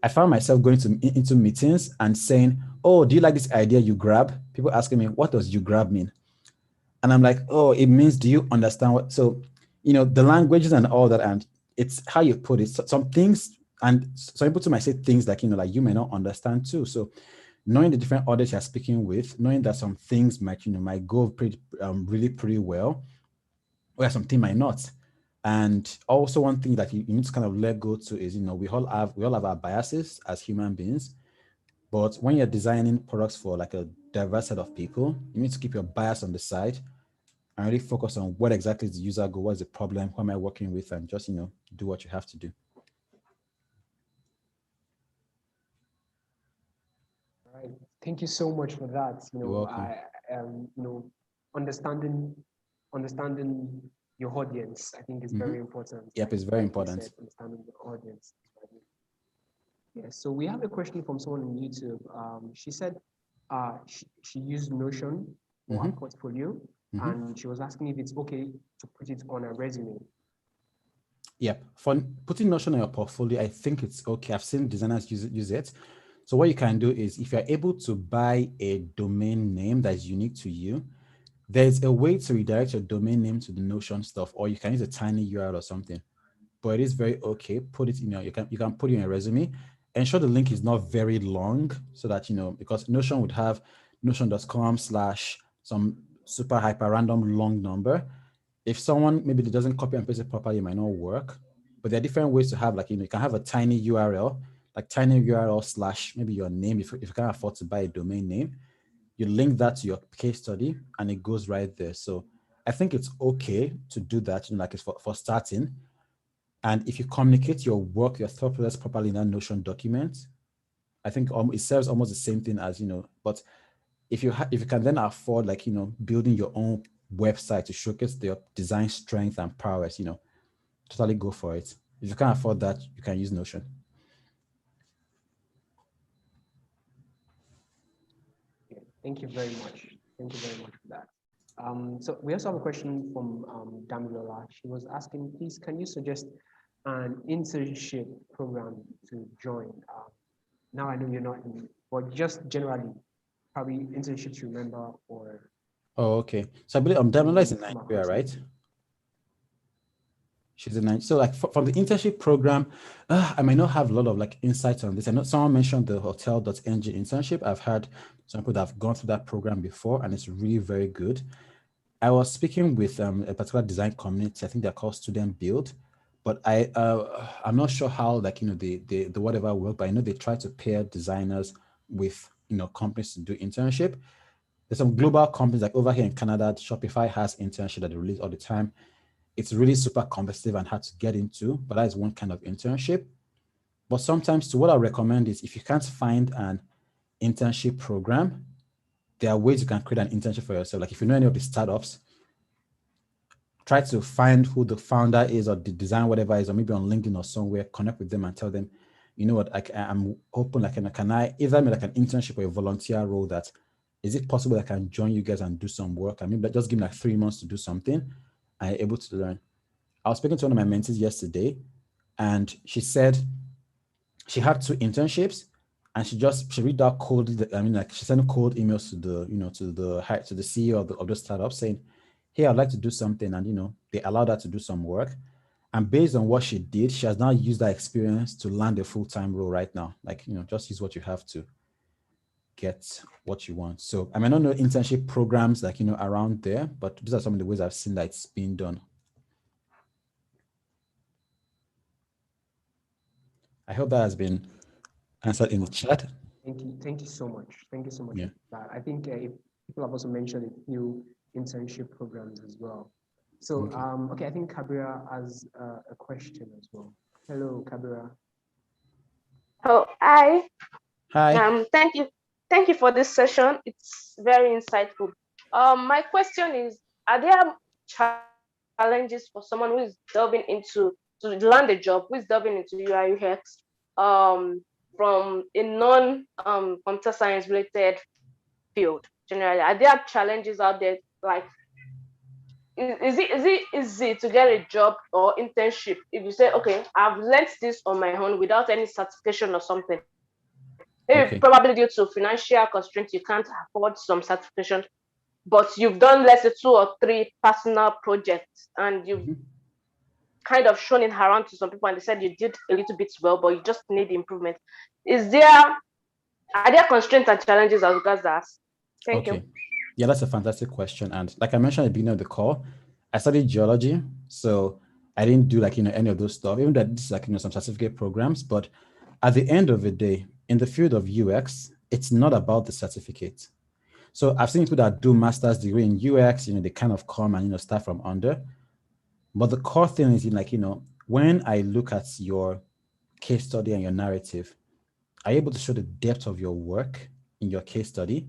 Speaker 1: I found myself going into meetings and saying, oh, do you like this idea you grab? People asking me, what does you grab mean? And I'm like, oh, it means, do you understand what? So, the languages and all that, and it's how you put it. So, some things, and some people too might say things like, like you may not understand too. So knowing the different audience you're speaking with, knowing that some things might go really pretty well, where some things might not. And also one thing that you need to kind of let go to is, we all have our biases as human beings. But when you're designing products for like a diverse set of people, you need to keep your bias on the side and really focus on what exactly is the user goal, what's the problem, who am I working with, and just, do what you have to do.
Speaker 2: All right. Thank you so much for that.
Speaker 1: You're welcome.
Speaker 2: Understanding your audience, I think is very important.
Speaker 1: Yep, it's very important.
Speaker 2: Understanding the audience. Yeah, so we have a question from someone on YouTube. She said she used Notion for her portfolio, and she was asking if it's okay to put it on a resume.
Speaker 1: Yep, for putting Notion on your portfolio, I think it's okay. I've seen designers use it. So what you can do is, if you're able to buy a domain name that is unique to you, there's a way to redirect your domain name to the Notion stuff, or you can use a tiny URL or something. But it is very okay. Put it in you can put it in a resume. Ensure the link is not very long, so that because Notion would have notion.com/ some super hyper random long number. If someone maybe doesn't copy and paste it properly, it might not work. But there are different ways to have, like, you can have a tiny URL, like tiny URL / maybe your name. If you can't afford to buy a domain name, you link that to your case study and it goes right there. So I think it's okay to do that, like it's for starting. And if you communicate your work, your thought process properly in that Notion document, I think it serves almost the same thing as, but if you can then afford, like, building your own website to showcase your design strength and prowess, totally go for it. If you can't afford that, you can use Notion.
Speaker 2: Yeah, thank you very much. Thank you very much for that. So we also have a question from Damilola. She was asking, please, can you suggest an internship program to join? Now I know you're not in, but just generally, probably internships you remember or.
Speaker 1: Oh, okay. So I believe Damilola is in Nigeria, right? She's in Nigeria. So like from the internship program, I might not have a lot of like insights on this. I know someone mentioned the hotel.ng internship. I've had some people that have gone through that program before, and it's really very good. I was speaking with a particular design community. I think they're called Student Build, but I'm not sure how, like, the whatever work, but I know they try to pair designers with, companies to do internship. There's some global companies, like over here in Canada, Shopify has internship that they release all the time. It's really super competitive and hard to get into, but that is one kind of internship. But sometimes, too, what I recommend is, if you can't find an internship program, there are ways you can create an internship for yourself. Like if you know any of the startups, try to find who the founder is or the design, whatever is, or maybe on LinkedIn or somewhere, connect with them and tell them, you know what, I'm open, like, can I either make like an internship or a volunteer role that, is it possible I can join you guys and do some work? I mean, just give me like 3 months to do something. I'm able to learn. I was speaking to one of my mentees yesterday, and she said she had 2 internships, and she read out cold. I mean, like, she sent cold emails to the, to the CEO of the startup saying, hey, I'd like to do something. And, they allowed her to do some work. And based on what she did, she has now used that experience to land a full-time role right now. Like, just use what you have to get what you want. So I may not know internship programs like, around there, but these are some of the ways I've seen that it's being done. I hope that has been answered in the chat.
Speaker 2: Thank you so much. Thank you so much
Speaker 1: Yeah.
Speaker 2: for that. I think people have also mentioned a few internship programs as well. So, okay, I think Kabira has a question as well. Hello, Kabira.
Speaker 4: Oh, hi.
Speaker 1: Hi.
Speaker 4: Thank you for this session. It's very insightful. My question is, are there challenges for someone who is delving into to land a job, who is delving into UIUX, from a computer science related field generally? Are there challenges out there? Like, is it easy to get a job or internship if you say, okay, I've learned this on my own without any certification or something? Maybe
Speaker 1: Okay.
Speaker 4: probably due to financial constraints, you can't afford some certification, but you've done, let's say, 2 or 3 personal projects, and you've kind of shown it around to some people, and they said you did a little bit well, but you just need improvement. Are there constraints and challenges as regards that? Thank you.
Speaker 1: Yeah, that's a fantastic question. And like I mentioned at the beginning of the call, I studied geology, so I didn't do like, any of those stuff, even that this is like, some certificate programs. But at the end of the day, in the field of UX, it's not about the certificate. So I've seen people that do master's degree in UX, they kind of come and, start from under. But the core thing is, like, when I look at your case study and your narrative, are you able to show the depth of your work in your case study?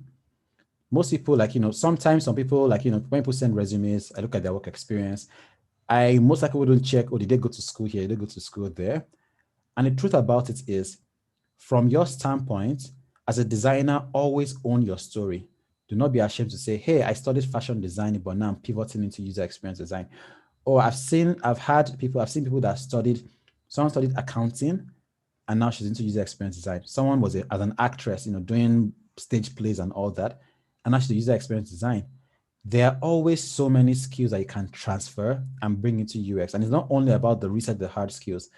Speaker 1: Most people, like, sometimes some people, like, when people send resumes, I look at their work experience. I most likely wouldn't check, oh, did they go to school here? Did they go to school there? And the truth about it is, from your standpoint, as a designer, always own your story. Do not be ashamed to say, hey, I studied fashion design, but now I'm pivoting into user experience design. Or I've seen people that someone studied accounting and now she's into user experience design. Someone was as an actress, doing stage plays and all that, and now she's user experience design. There are always so many skills that you can transfer and bring into UX. And it's not only about the research, the hard skills.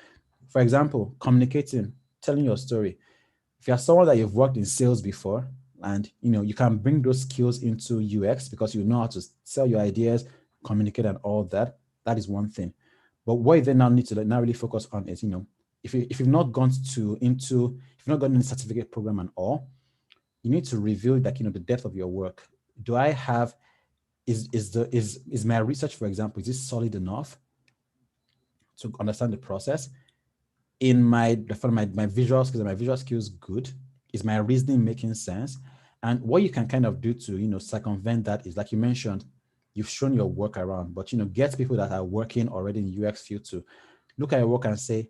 Speaker 1: For example, communicating, telling your story. If you're someone that you've worked in sales before, and you can bring those skills into UX because you know how to sell your ideas, communicate and all that, that is one thing. But what you then now need to now really focus on is, if you've not gone in a certificate program and all, you need to review that, the depth of your work. Do I have, is my research, for example, is this solid enough to understand the process? For my visual skills, are my visual skills good? Is my reasoning making sense? And what you can kind of do to, circumvent that is, like you mentioned, you've shown your work around, but, get people that are working already in UX field to look at your work and say,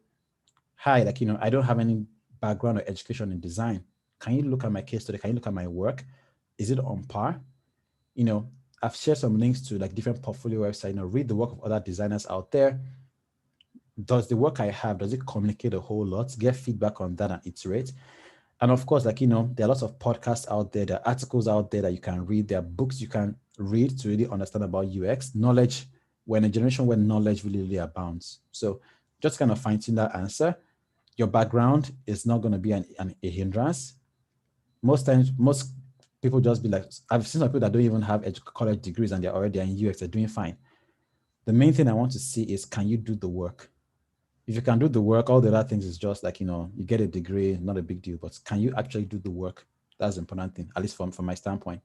Speaker 1: hi, like, I don't have any background or education in design. Can you look at my case study? Can you look at my work? Is it on par? I've shared some links to like different portfolio websites, read the work of other designers out there. Does the work I have, does it communicate a whole lot? Get feedback on that and iterate. And of course, like, there are lots of podcasts out there, there are articles out there that you can read, there are books you can read to really understand about UX. Knowledge, we're in a generation where knowledge really, really abounds. So just kind of fine-tune that answer. Your background is not going to be a hindrance. Most times, most people just be like, I've seen some people that don't even have college degrees and they're already in UX, they're doing fine. The main thing I want to see is, can you do the work? If you can do the work, all the other things is just like, you get a degree, not a big deal, but can you actually do the work? That's the important thing, at least from my standpoint.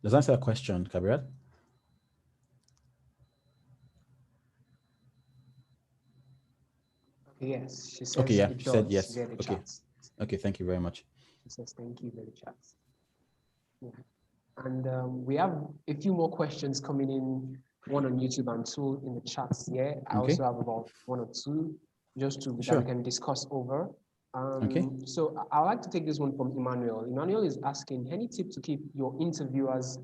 Speaker 1: Does that answer your question, Gabriel?
Speaker 2: Okay, yes, she says
Speaker 1: okay, yeah,
Speaker 2: it
Speaker 1: she said
Speaker 2: does.
Speaker 1: yes.
Speaker 2: Okay.
Speaker 1: Okay, thank you very much.
Speaker 2: She says thank you for the chat. Yeah. And we have a few more questions coming in, one on YouTube and two in the chats here. I
Speaker 1: Okay.
Speaker 2: also have about one or two just to that
Speaker 1: Sure.
Speaker 2: we can discuss over.
Speaker 1: Okay.
Speaker 2: So I'd like to take this one from Emmanuel. Emmanuel is asking, any tip to keep your interviewers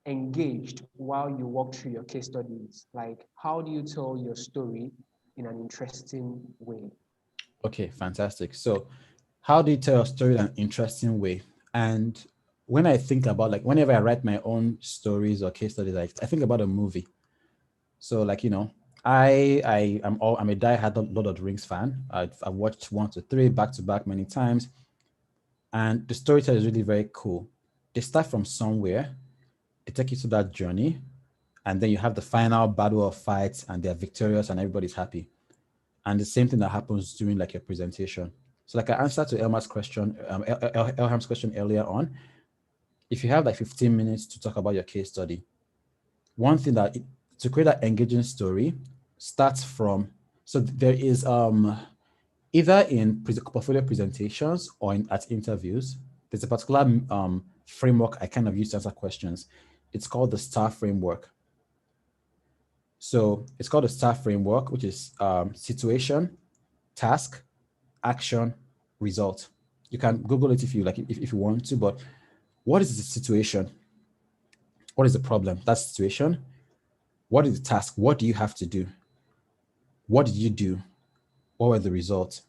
Speaker 2: engaged while you walk through your case studies? Like, how do you tell your story in an interesting way?
Speaker 1: Okay, fantastic. So how do you tell a story in an interesting way? And when I think about, like, whenever I write my own stories or case studies, I think about a movie. So, like, I'm a diehard Lord of the Rings fan. I've watched 1 to 3 back to back many times, and the storytelling is really very cool. They start from somewhere, they take you to that journey, and then you have the final battle of fights, and they're victorious, and everybody's happy. And the same thing that happens during, like, your presentation. So, like, I answered to Elma's question, Elham's question earlier on. If you have like 15 minutes to talk about your case study, one thing to create an engaging story starts from, so there is either in portfolio presentations or at interviews, there's a particular framework I kind of use to answer questions. It's called the STAR framework. So it's called the STAR framework, which is situation, task, action, result. You can Google it if you like, if you want to, but what is the situation? What is the problem? That situation. What is the task? What do you have to do? What did you do? What were the results?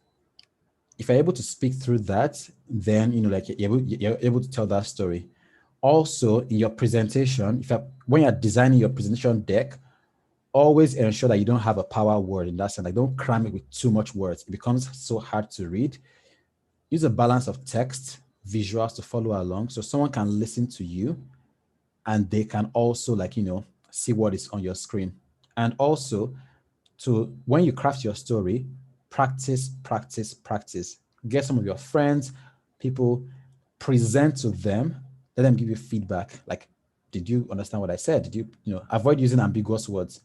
Speaker 1: If you're able to speak through that, then like you're able to tell that story. Also, in your presentation, when you're designing your presentation deck, always ensure that you don't have a power word in that sense. Like, don't cram it with too much words. It becomes so hard to read. Use a balance of text, visuals to follow along, so someone can listen to you and they can also, like, see what is on your screen. And also, to when you craft your story, practice, practice, practice. Get some of your friends, people, present to them, let them give you feedback. Like, did you understand what I said? Did you avoid using ambiguous words?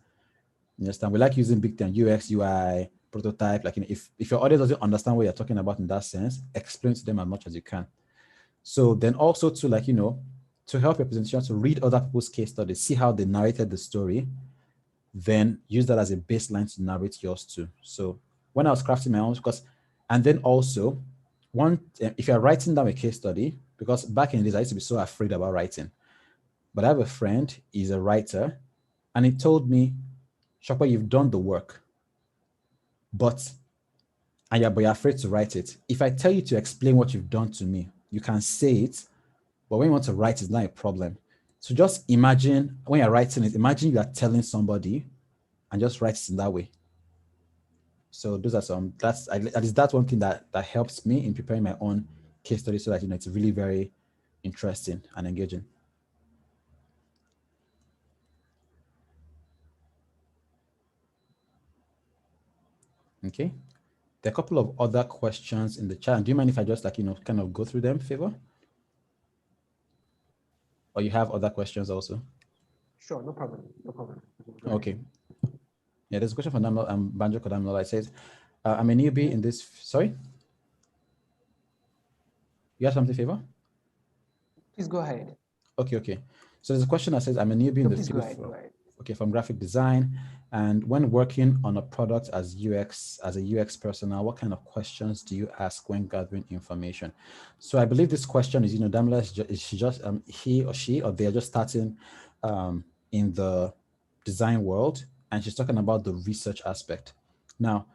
Speaker 1: You understand? We like using big terms, UX, UI, prototype. Like, if your audience doesn't understand what you're talking about in that sense, explain to them as much as you can. So then also to, like, to help your presentation, to read other people's case studies, see how they narrated the story, then use that as a baseline to narrate yours too. So when I was crafting my own, and then also, if you're writing down a case study, because back in the days I used to be so afraid about writing, but I have a friend, he's a writer, and he told me, Shopper, you've done the work, but you're afraid to write it. If I tell you to explain what you've done to me, you can say it, but when you want to write, it's not a problem. So just imagine when you're writing it, imagine you are telling somebody, and just write it in that way. So those are at least that's one thing that helps me in preparing my own case study, so that it's really very interesting and engaging. Okay. There are a couple of other questions in the chat. Do you mind if I just kind of go through them, Favor? Or you have other questions also?
Speaker 2: Sure, no problem. No problem.
Speaker 1: Okay. Yeah, there's a question from Banjo Kodamlola. It says, I'm a newbie in this. Sorry? You have something, Favor?
Speaker 2: Please go ahead.
Speaker 1: Okay. So there's a question that says, I'm a newbie in the field. Go ahead. Okay, from graphic design. And when working on a product as a UX personnel, what kind of questions do you ask when gathering information? So I believe this question is, Damla he or she, or they're just starting in the design world, and she's talking about the research aspect. Now,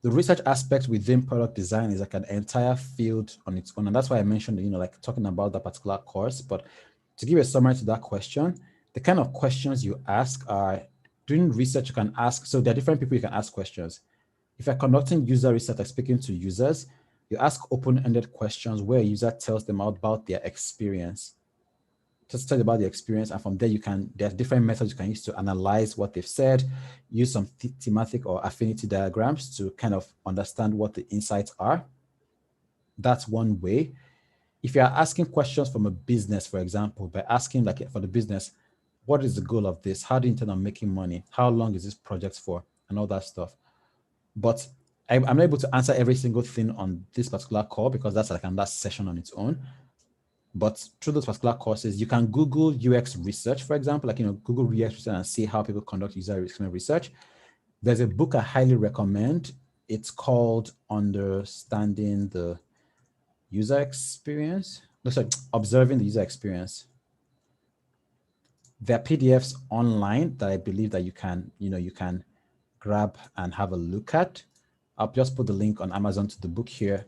Speaker 1: the research aspect within product design is like an entire field on its own. And that's why I mentioned, like talking about that particular course. But to give a summary to that question, the kind of questions you ask are, during research, you can ask, so there are different people you can ask questions. If you're conducting user research, like speaking to users, you ask open-ended questions where a user tells them about their experience. Just tell about the experience, and from there there's different methods you can use to analyze what they've said, use some thematic or affinity diagrams to kind of understand what the insights are. That's one way. If you're asking questions from a business, for example, by asking, like, for the business, what is the goal of this? How do you intend on making money? How long is this project for? And all that stuff. But I'm not able to answer every single thing on this particular call, because that's like another session on its own. But through those particular courses, you can Google UX research, for example, like, Google UX research and see how people conduct user experience research. There's a book I highly recommend. It's called Understanding the User Experience. No, sorry, Observing the User Experience. There are PDFs online that I believe that you can grab and have a look at. I'll just put the link on Amazon to the book here.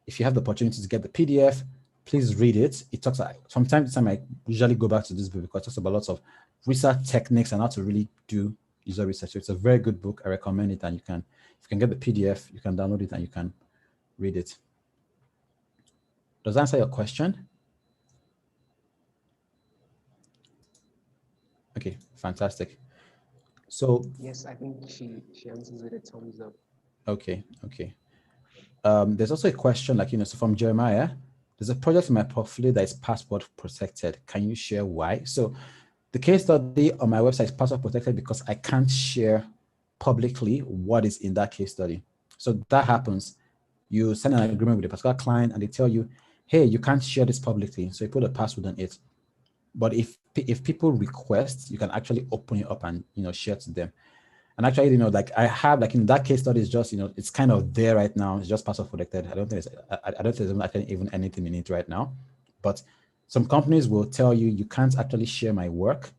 Speaker 1: If you have the opportunity to get the PDF, please read it. It talks, from time to time, I usually go back to this book because it talks about lots of research techniques and how to really do user research. So it's a very good book. I recommend it. And if you can get the PDF, you can download it and you can read it. Does that answer your question? Okay, fantastic. So
Speaker 2: yes, I think she answers with a thumbs up.
Speaker 1: Okay. There's also a question like, so from Jeremiah, there's a project in my portfolio that is password protected. Can you share why? So the case study on my website is password protected because I can't share publicly what is in that case study. So that happens. You sign an agreement with a particular client and they tell you, hey, you can't share this publicly. So you put a password on it. But if people request, you can actually open it up and, share to them. And actually, like I have, like in that case study, is just, it's kind of there right now. It's just password protected. I don't think there's actually even anything in it right now. But some companies will tell you, you can't actually share my work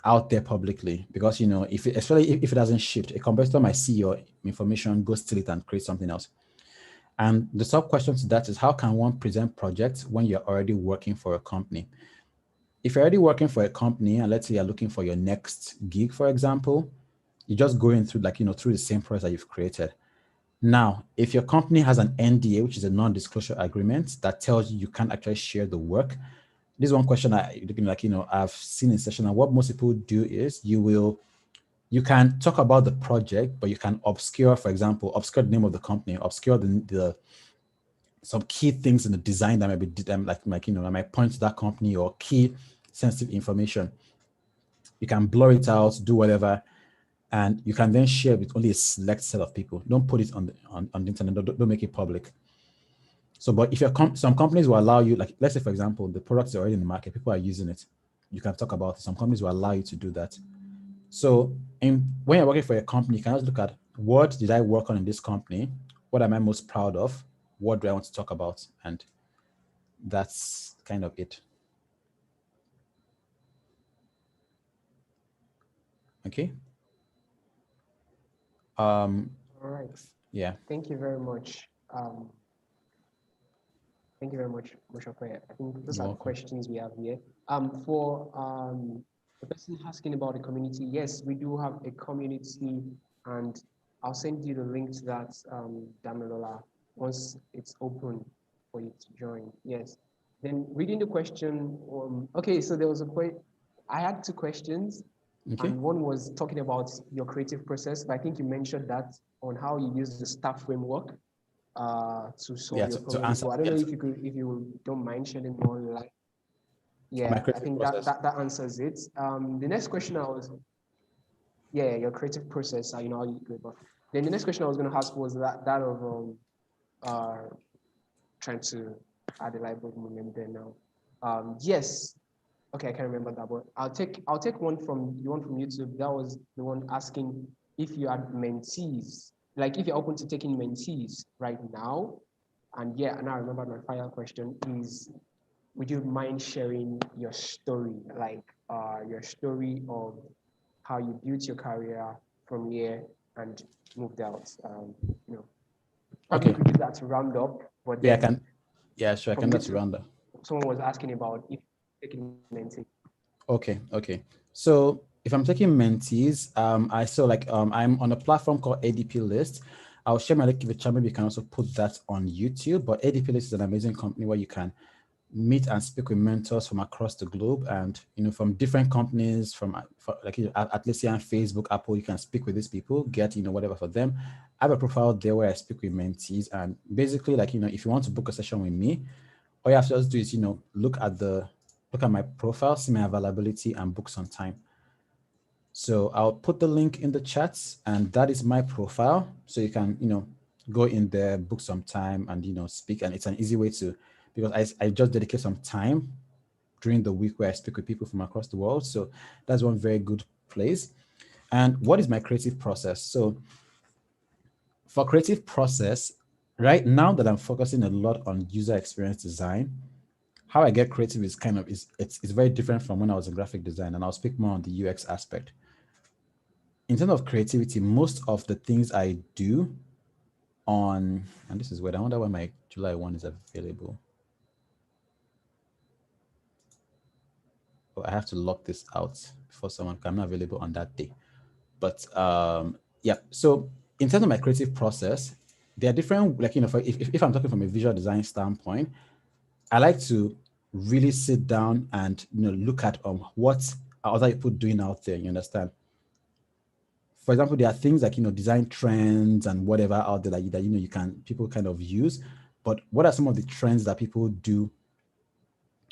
Speaker 1: out there publicly because, especially if it hasn't shipped, a competitor might see your information, go steal it and create something else. And the sub question to that is, how can one present projects when you're already working for a company? If you're already working for a company and let's say you're looking for your next gig, for example, you're just going through through the same process that you've created. Now, if your company has an NDA, which is a non-disclosure agreement that tells you can't actually share the work, this is one question I've seen in session. And what most people do is you can talk about the project, but you can obscure, for example, obscure the name of the company, obscure the some key things in the design that might be that might point to that company or key sensitive information. You can blur it out, do whatever, and you can then share with only a select set of people. Don't put it on the internet. Don't make it public. So, but if some companies will allow you, like let's say for example, the product is already in the market, people are using it, you can talk about it. Some companies will allow you to do that. So, when you're working for a company, you can also look at what did I work on in this company? What am I most proud of? What do I want to talk about? And that's kind of it. Okay.
Speaker 2: All right.
Speaker 1: Yeah.
Speaker 2: Thank you very much. Thank you very much, Mosope. I think those are the questions we have here. For the person asking about the community, yes, we do have a community, and I'll send you the link to that, Damilola, once it's open for you to join. Yes. Then reading the question, okay, so there was I had two questions. Okay. And one was talking about your creative process, but I think you mentioned that on how you use the staff framework to solve your problem. So I don't know if you don't mind shedding more light. Yeah, I think that answers it. The next question your creative process, how you go about. Then the next question I was going to ask was that of trying to add a light bulb moment there now. Yes. Okay, I can't remember that, but I'll take one from YouTube. That was the one asking if you had mentees, like if you're open to taking mentees right now. And yeah, and I remember my final question is, would you mind sharing your story, like your story of how you built your career from here and moved out? Probably could use that to round up, but
Speaker 1: yeah, I can. Yeah, sure, I can do that to round up.
Speaker 2: Someone was asking about if taking mentees.
Speaker 1: Okay. So if I'm taking mentees, I'm on a platform called ADP List. I'll share my link in the chat. Maybe you can also put that on YouTube. But ADP List is an amazing company where you can meet and speak with mentors from across the globe, and from different companies, from Atlassian, Facebook, Apple. You can speak with these people, get whatever for them. I have a profile there where I speak with mentees, and basically, if you want to book a session with me, all you have to just do is look at my profile, see my availability, and book some time. So I'll put the link in the chats, and that is my profile. So you can, go in there, book some time, and speak. And it's an easy way to because I just dedicate some time during the week where I speak with people from across the world. So that's one very good place. And what is my creative process? So for creative process, right now that I'm focusing a lot on user experience design, how I get creative is it's very different from when I was in graphic design, and I'll speak more on the UX aspect. In terms of creativity, most of the things I do on, and this is weird, I wonder when my July 1 is available. Oh, I have to lock this out before someone, I'm not available on that day. But yeah, so in terms of my creative process, there are different, like, if I'm talking from a visual design standpoint, I like to really sit down and look at what are other people doing out there. You understand? For example, there are things like design trends and whatever out there that people kind of use. But what are some of the trends that people do?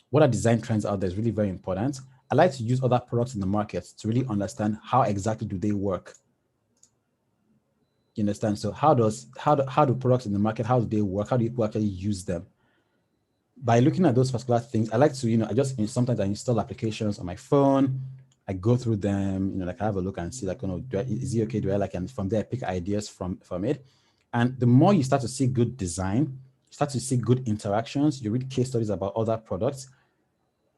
Speaker 1: What are design trends out there is really very important. I like to use other products in the market to really understand how exactly do they work. You understand? So how do products in the market, how do they work? How do people actually use them? By looking at those particular things, I like to, sometimes I install applications on my phone. I go through them, like I have a look and see like, is it okay? Do I like, and from there I pick ideas from it. And the more you start to see good design, start to see good interactions, you read case studies about other products,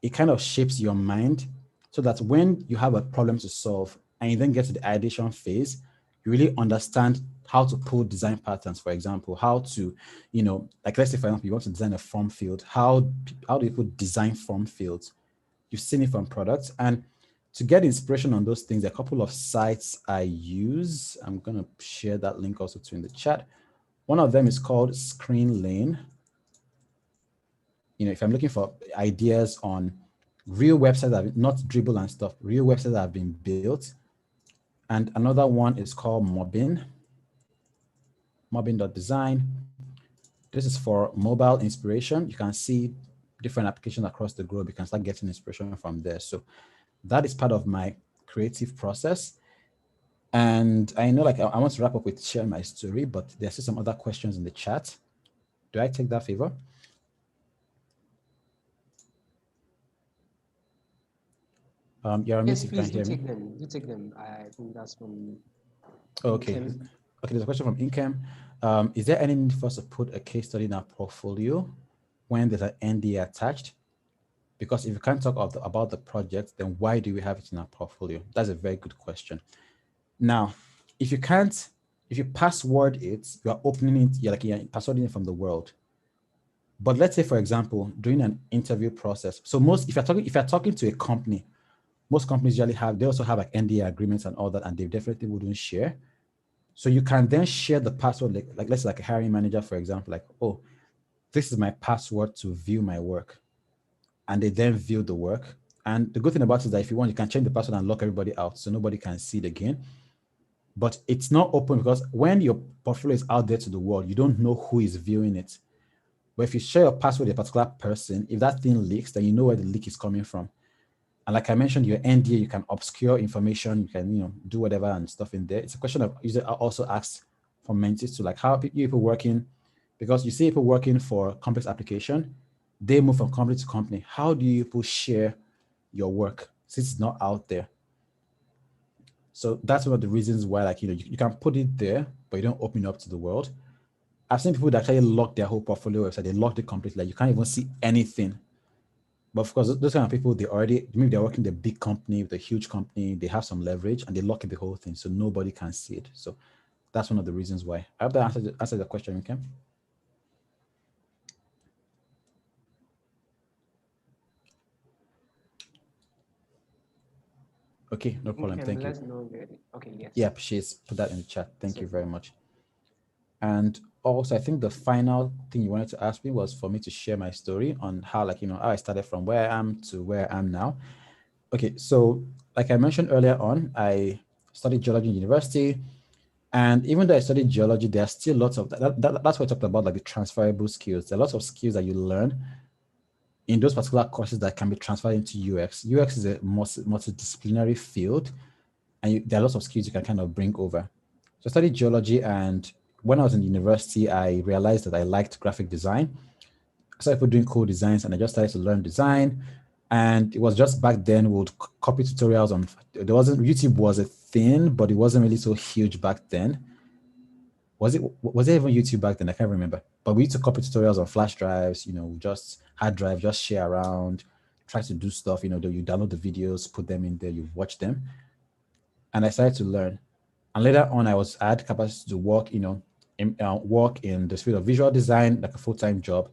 Speaker 1: it kind of shapes your mind so that when you have a problem to solve and you then get to the ideation phase, you really understand how to pull design patterns, for example, how to, like let's say, for example, you want to design a form field. How do people design form fields? You've seen it from products. And to get inspiration on those things, a couple of sites I use. I'm going to share that link also too in the chat. One of them is called Screen Lane. If I'm looking for ideas on real websites that not dribble and stuff, real websites that have been built. And another one is called Mobbin.design. This is for mobile inspiration. You can see different applications across the globe. You can start getting inspiration from there. So that is part of my creative process. And I know I want to wrap up with sharing my story, but there's still some other questions in the chat. Do I take that favor?
Speaker 2: Yes,
Speaker 1: if you
Speaker 2: please
Speaker 1: can hear
Speaker 2: do
Speaker 1: me.
Speaker 2: take them. Do take them. I think that's from.
Speaker 1: Okay. Okay, there's a question from Incam. Is there any need for us to put a case study in our portfolio when there's an NDA attached? Because if you can't talk about the project, then why do we have it in our portfolio? That's a very good question. Now, if you password it, you are opening it, you're passwording it from the world. But let's say, for example, during an interview process. So if you're talking to a company, most companies usually they also have like NDA agreements and all that, and they definitely wouldn't share. So you can then share the password, like let's say like a hiring manager, for example, like, oh, this is my password to view my work. And they then view the work. And the good thing about it is that if you want, you can change the password and lock everybody out so nobody can see it again. But it's not open because when your portfolio is out there to the world, you don't know who is viewing it. But if you share your password with a particular person, if that thing leaks, then you know where the leak is coming from. And like I mentioned, your NDA, you can obscure information, you can, do whatever and stuff in there. It's a question of usually I also ask for mentees to like how people working, because you see people working for complex application, they move from company to company. How do you people share your work since it's not out there? So that's one of the reasons why, you can put it there, but you don't open it up to the world. I've seen people that actually lock their whole portfolio website. They locked it completely. Like you can't even see anything. But of course, those kind of people, maybe they're working in a big company with a huge company. They have some leverage and they lock the whole thing so nobody can see it. So that's one of the reasons why. I hope that answered the question, okay? Okay, no problem. Thank you.
Speaker 2: Okay, yes.
Speaker 1: Yep, she's put that in the chat. Thank you very much. And also, I think the final thing you wanted to ask me was for me to share my story on how, how I started from where I am to where I am now. Okay, so like I mentioned earlier on, I studied geology in university. And even though I studied geology, there are still lots of, that's what I talked about, like the transferable skills. There are lots of skills that you learn in those particular courses that can be transferred into UX. UX is a multidisciplinary field, and there are lots of skills you can kind of bring over. So I studied geology, and when I was in university, I realized that I liked graphic design. started people doing cool designs, and I just started to learn design. And it was just back then we would copy tutorials on, there wasn't, YouTube was a thing, but it wasn't really so huge back then. Was it even YouTube back then? I can't remember. But we used to copy tutorials on flash drives, just hard drive, just share around, try to do stuff, you download the videos, put them in there, you watch them. And I started to learn. And later on, I had capacity to work, work in the field of visual design, like a full-time job.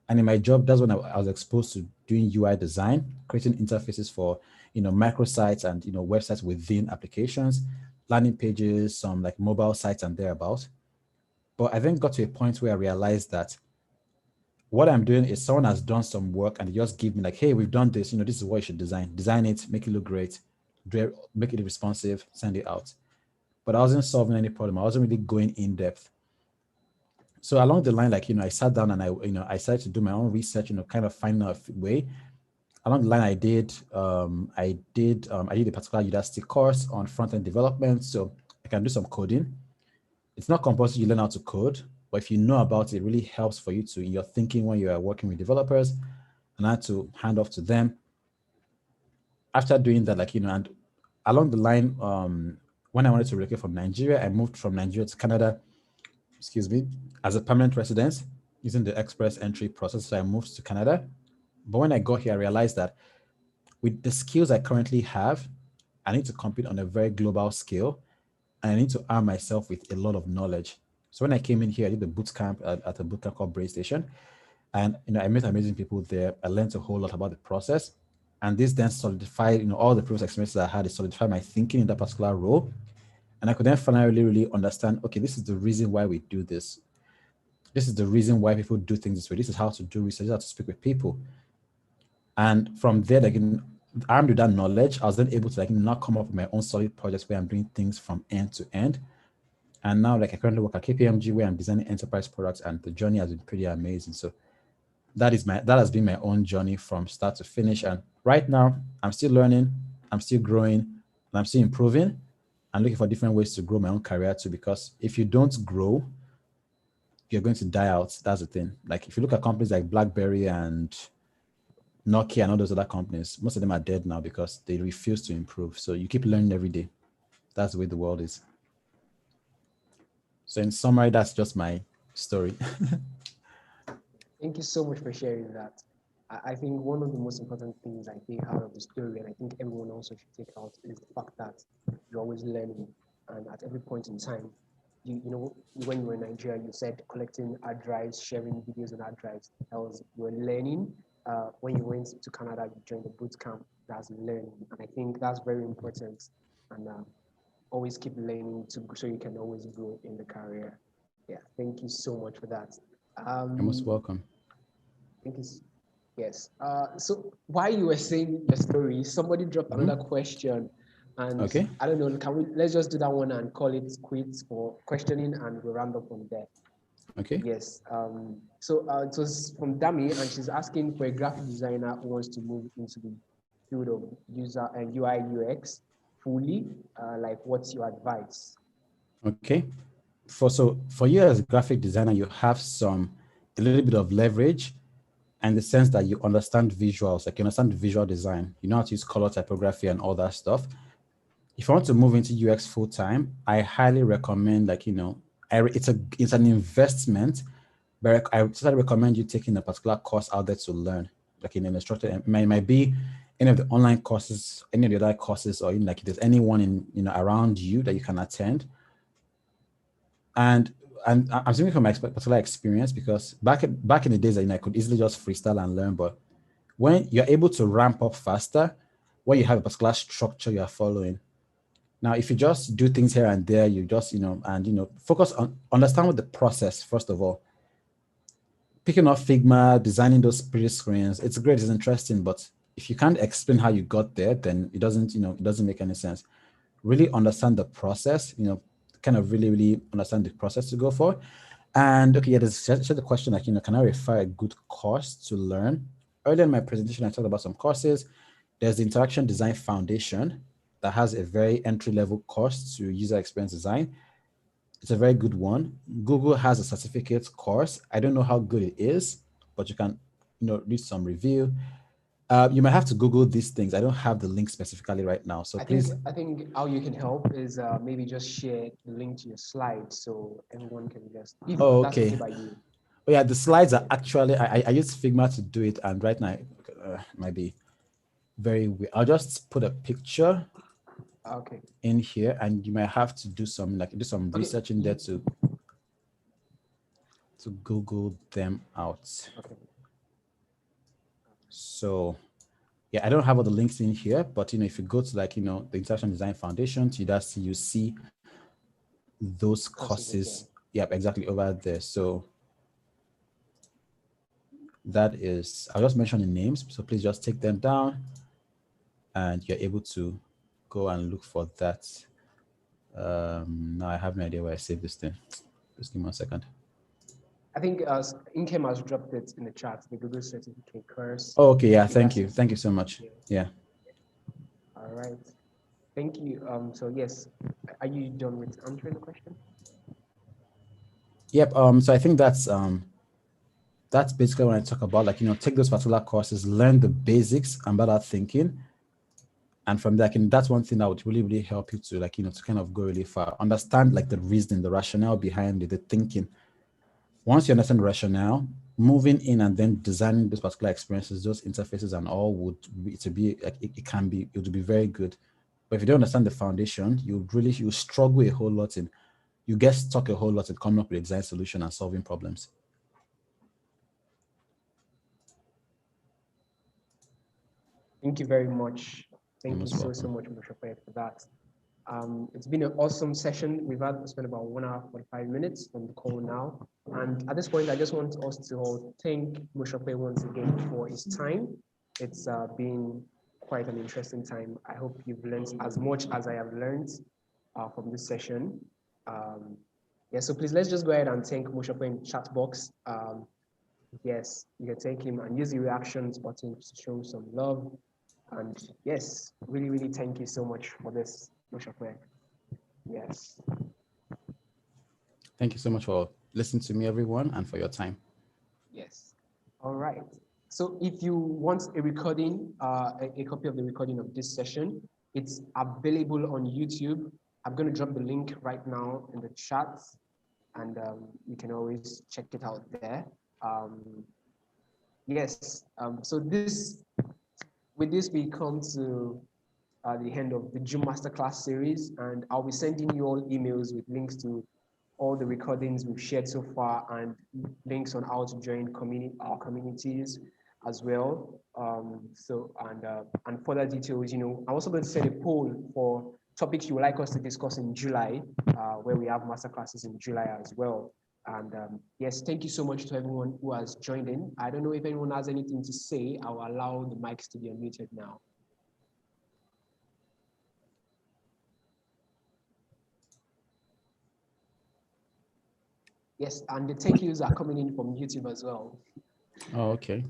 Speaker 1: And in my job, that's when I was exposed to doing UI design, creating interfaces for, microsites and, websites within applications, landing pages, some like mobile sites and thereabouts. But I then got to a point where I realized that what I'm doing is someone has done some work and they just give me like, hey, we've done this, this is what you should design it, make it look great, make it responsive, send it out. But I wasn't solving any problem. I wasn't really going in depth. So along the line, I sat down and I started to do my own research, kind of find a way. Along the line, I did a particular Udacity course on front-end development, so I can do some coding. It's not compulsory you learn how to code, but if you know about it, it really helps for you in your thinking when you are working with developers, and I had to hand off to them. After doing that, and along the line, when I wanted to relocate from Nigeria, I moved from Nigeria to Canada, as a permanent resident using the express entry process. So I moved to Canada. But when I got here, I realized that with the skills I currently have, I need to compete on a very global scale, and I need to arm myself with a lot of knowledge. So when I came in here, I did the boot camp at a boot camp called Brain Station. And I met amazing people there. I learned a whole lot about the process. And this then solidified, all the previous experiences I had, it solidified my thinking in that particular role. And I could then finally really understand, okay, this is the reason why we do this. This is the reason why people do things this way. This is how to do research, this is how to speak with people. And from there, armed with that knowledge, I was then able to now come up with my own solid projects where I'm doing things from end to end. And now I currently work at KPMG where I'm designing enterprise products, and the journey has been pretty amazing. So that has been my own journey from start to finish. And right now I'm still learning, I'm still growing, and I'm still improving. I'm looking for different ways to grow my own career too, because if you don't grow, you're going to die out. That's the thing. If you look at companies like BlackBerry and Nokia and all those other companies, most of them are dead now because they refuse to improve. So you keep learning every day. That's the way the world is. So in summary, that's just my story.
Speaker 2: Thank you so much for sharing that. I think one of the most important things I take out of the story, and I think everyone also should take out, is the fact that you're always learning, and at every point in time, when you were in Nigeria, you said collecting hard drives, sharing videos on hard drives. That was you were learning. When you went to Canada, you joined the boot camp. That's learning, and I think that's very important. And always keep learning so you can always grow in the career. Yeah, thank you so much for that.
Speaker 1: You're most welcome.
Speaker 2: Thank you. Yes. So while you were saying the story, somebody dropped another question, and
Speaker 1: okay.
Speaker 2: I don't know. Let's just do that one and call it quits for questioning, and we'll round up from there.
Speaker 1: Okay.
Speaker 2: Yes. So it was from Dami, and she's asking for a graphic designer who wants to move into the field of user and UI UX fully. What's your advice?
Speaker 1: Okay. For you as a graphic designer, you have a little bit of leverage, and the sense that you understand visuals, you understand visual design, you know how to use color typography and all that stuff. If you want to move into UX full time, I highly recommend, it's an investment, but I would totally recommend you taking a particular course out there to learn, in an instructor. It might be any of the online courses, any of the other courses, or even if there's anyone in around you that you can attend. And I'm speaking from my particular experience, because back in the days, I could easily just freestyle and learn. But when you're able to ramp up faster, when you have a particular structure you are following. Now, if you just do things here and there, you just, focus on, understand what the process, first of all. Picking up Figma, designing those pretty screens, it's great, it's interesting, but if you can't explain how you got there, then it doesn't make any sense. Really understand the process, kind of really understand the process to go for. And okay, yeah, there's the question can I refer a good course to learn? Earlier in my presentation, I talked about some courses. There's the Interaction Design Foundation that has a very entry-level course to user experience design. It's a very good one. Google has a certificate course. I don't know how good it is, but you can read some review. You might have to Google these things. I don't have the link specifically right now, so please.
Speaker 2: I think how you can help is maybe just share the link to your slides so everyone can just. If that's okay by you.
Speaker 1: Oh yeah, the slides are actually I use Figma to do it, and right now it might be very weird. I'll just put a picture in here, and you might have to do some research in there to Google them out. So yeah, I don't have all the links in here, but if you go to the Interaction Design Foundation, you see those courses. Yep, exactly over there. So that is, I'll just mention the names, so please just take them down and you're able to go and look for that. Now I have no idea where I saved this thing. Just give me 1 second.
Speaker 2: I think Inkem has dropped it in the chat, the Google certificate course.
Speaker 1: Oh, okay, yeah, thank you so much. Yeah.
Speaker 2: All right, thank you. So yes, are you done with answering the question?
Speaker 1: Yep. So I think that's basically when I talk about take those particular courses, learn the basics about thinking, and from there, that's one thing that would really, really help you to to kind of go really far, understand the reasoning, the rationale behind it, the thinking. Once you understand the rationale, moving in and then designing those particular experiences, those interfaces and all would be very good. But if you don't understand the foundation, you struggle a whole lot you get stuck a whole lot in coming up with a design solution and solving problems.
Speaker 2: Thank you very much. Thank you so much, Mosope, for that. It's been an awesome session. We've spent about 1 hour 45 minutes on the call now. And at this point, I just want us to all thank Mosope once again for his time. It's been quite an interesting time. I hope you've learned as much as I have learned from this session. Yeah, so please let's just go ahead and thank Mosope in the chat box. Yes, you can thank him and use the reactions button to show some love. And yes, really, really thank you so much for this, Mosope. Yes.
Speaker 1: Thank you so much for listening to me, everyone, and for your time.
Speaker 2: Yes. All right. So if you want a recording, a copy of the recording of this session, it's available on YouTube. I'm going to drop the link right now in the chat, and you can always check it out there. Yes. So with this, we come to the end of the June Masterclass series, and I'll be sending you all emails with links to all the recordings we've shared so far and links on how to join our communities as well. And further details, I'm also going to set a poll for topics you would like us to discuss in July, where we have masterclasses in July as well. And yes, thank you so much to everyone who has joined in. I don't know if anyone has anything to say. I'll allow the mics to be unmuted now. Yes, and the thank yous are coming in from YouTube as well.
Speaker 1: Oh, okay.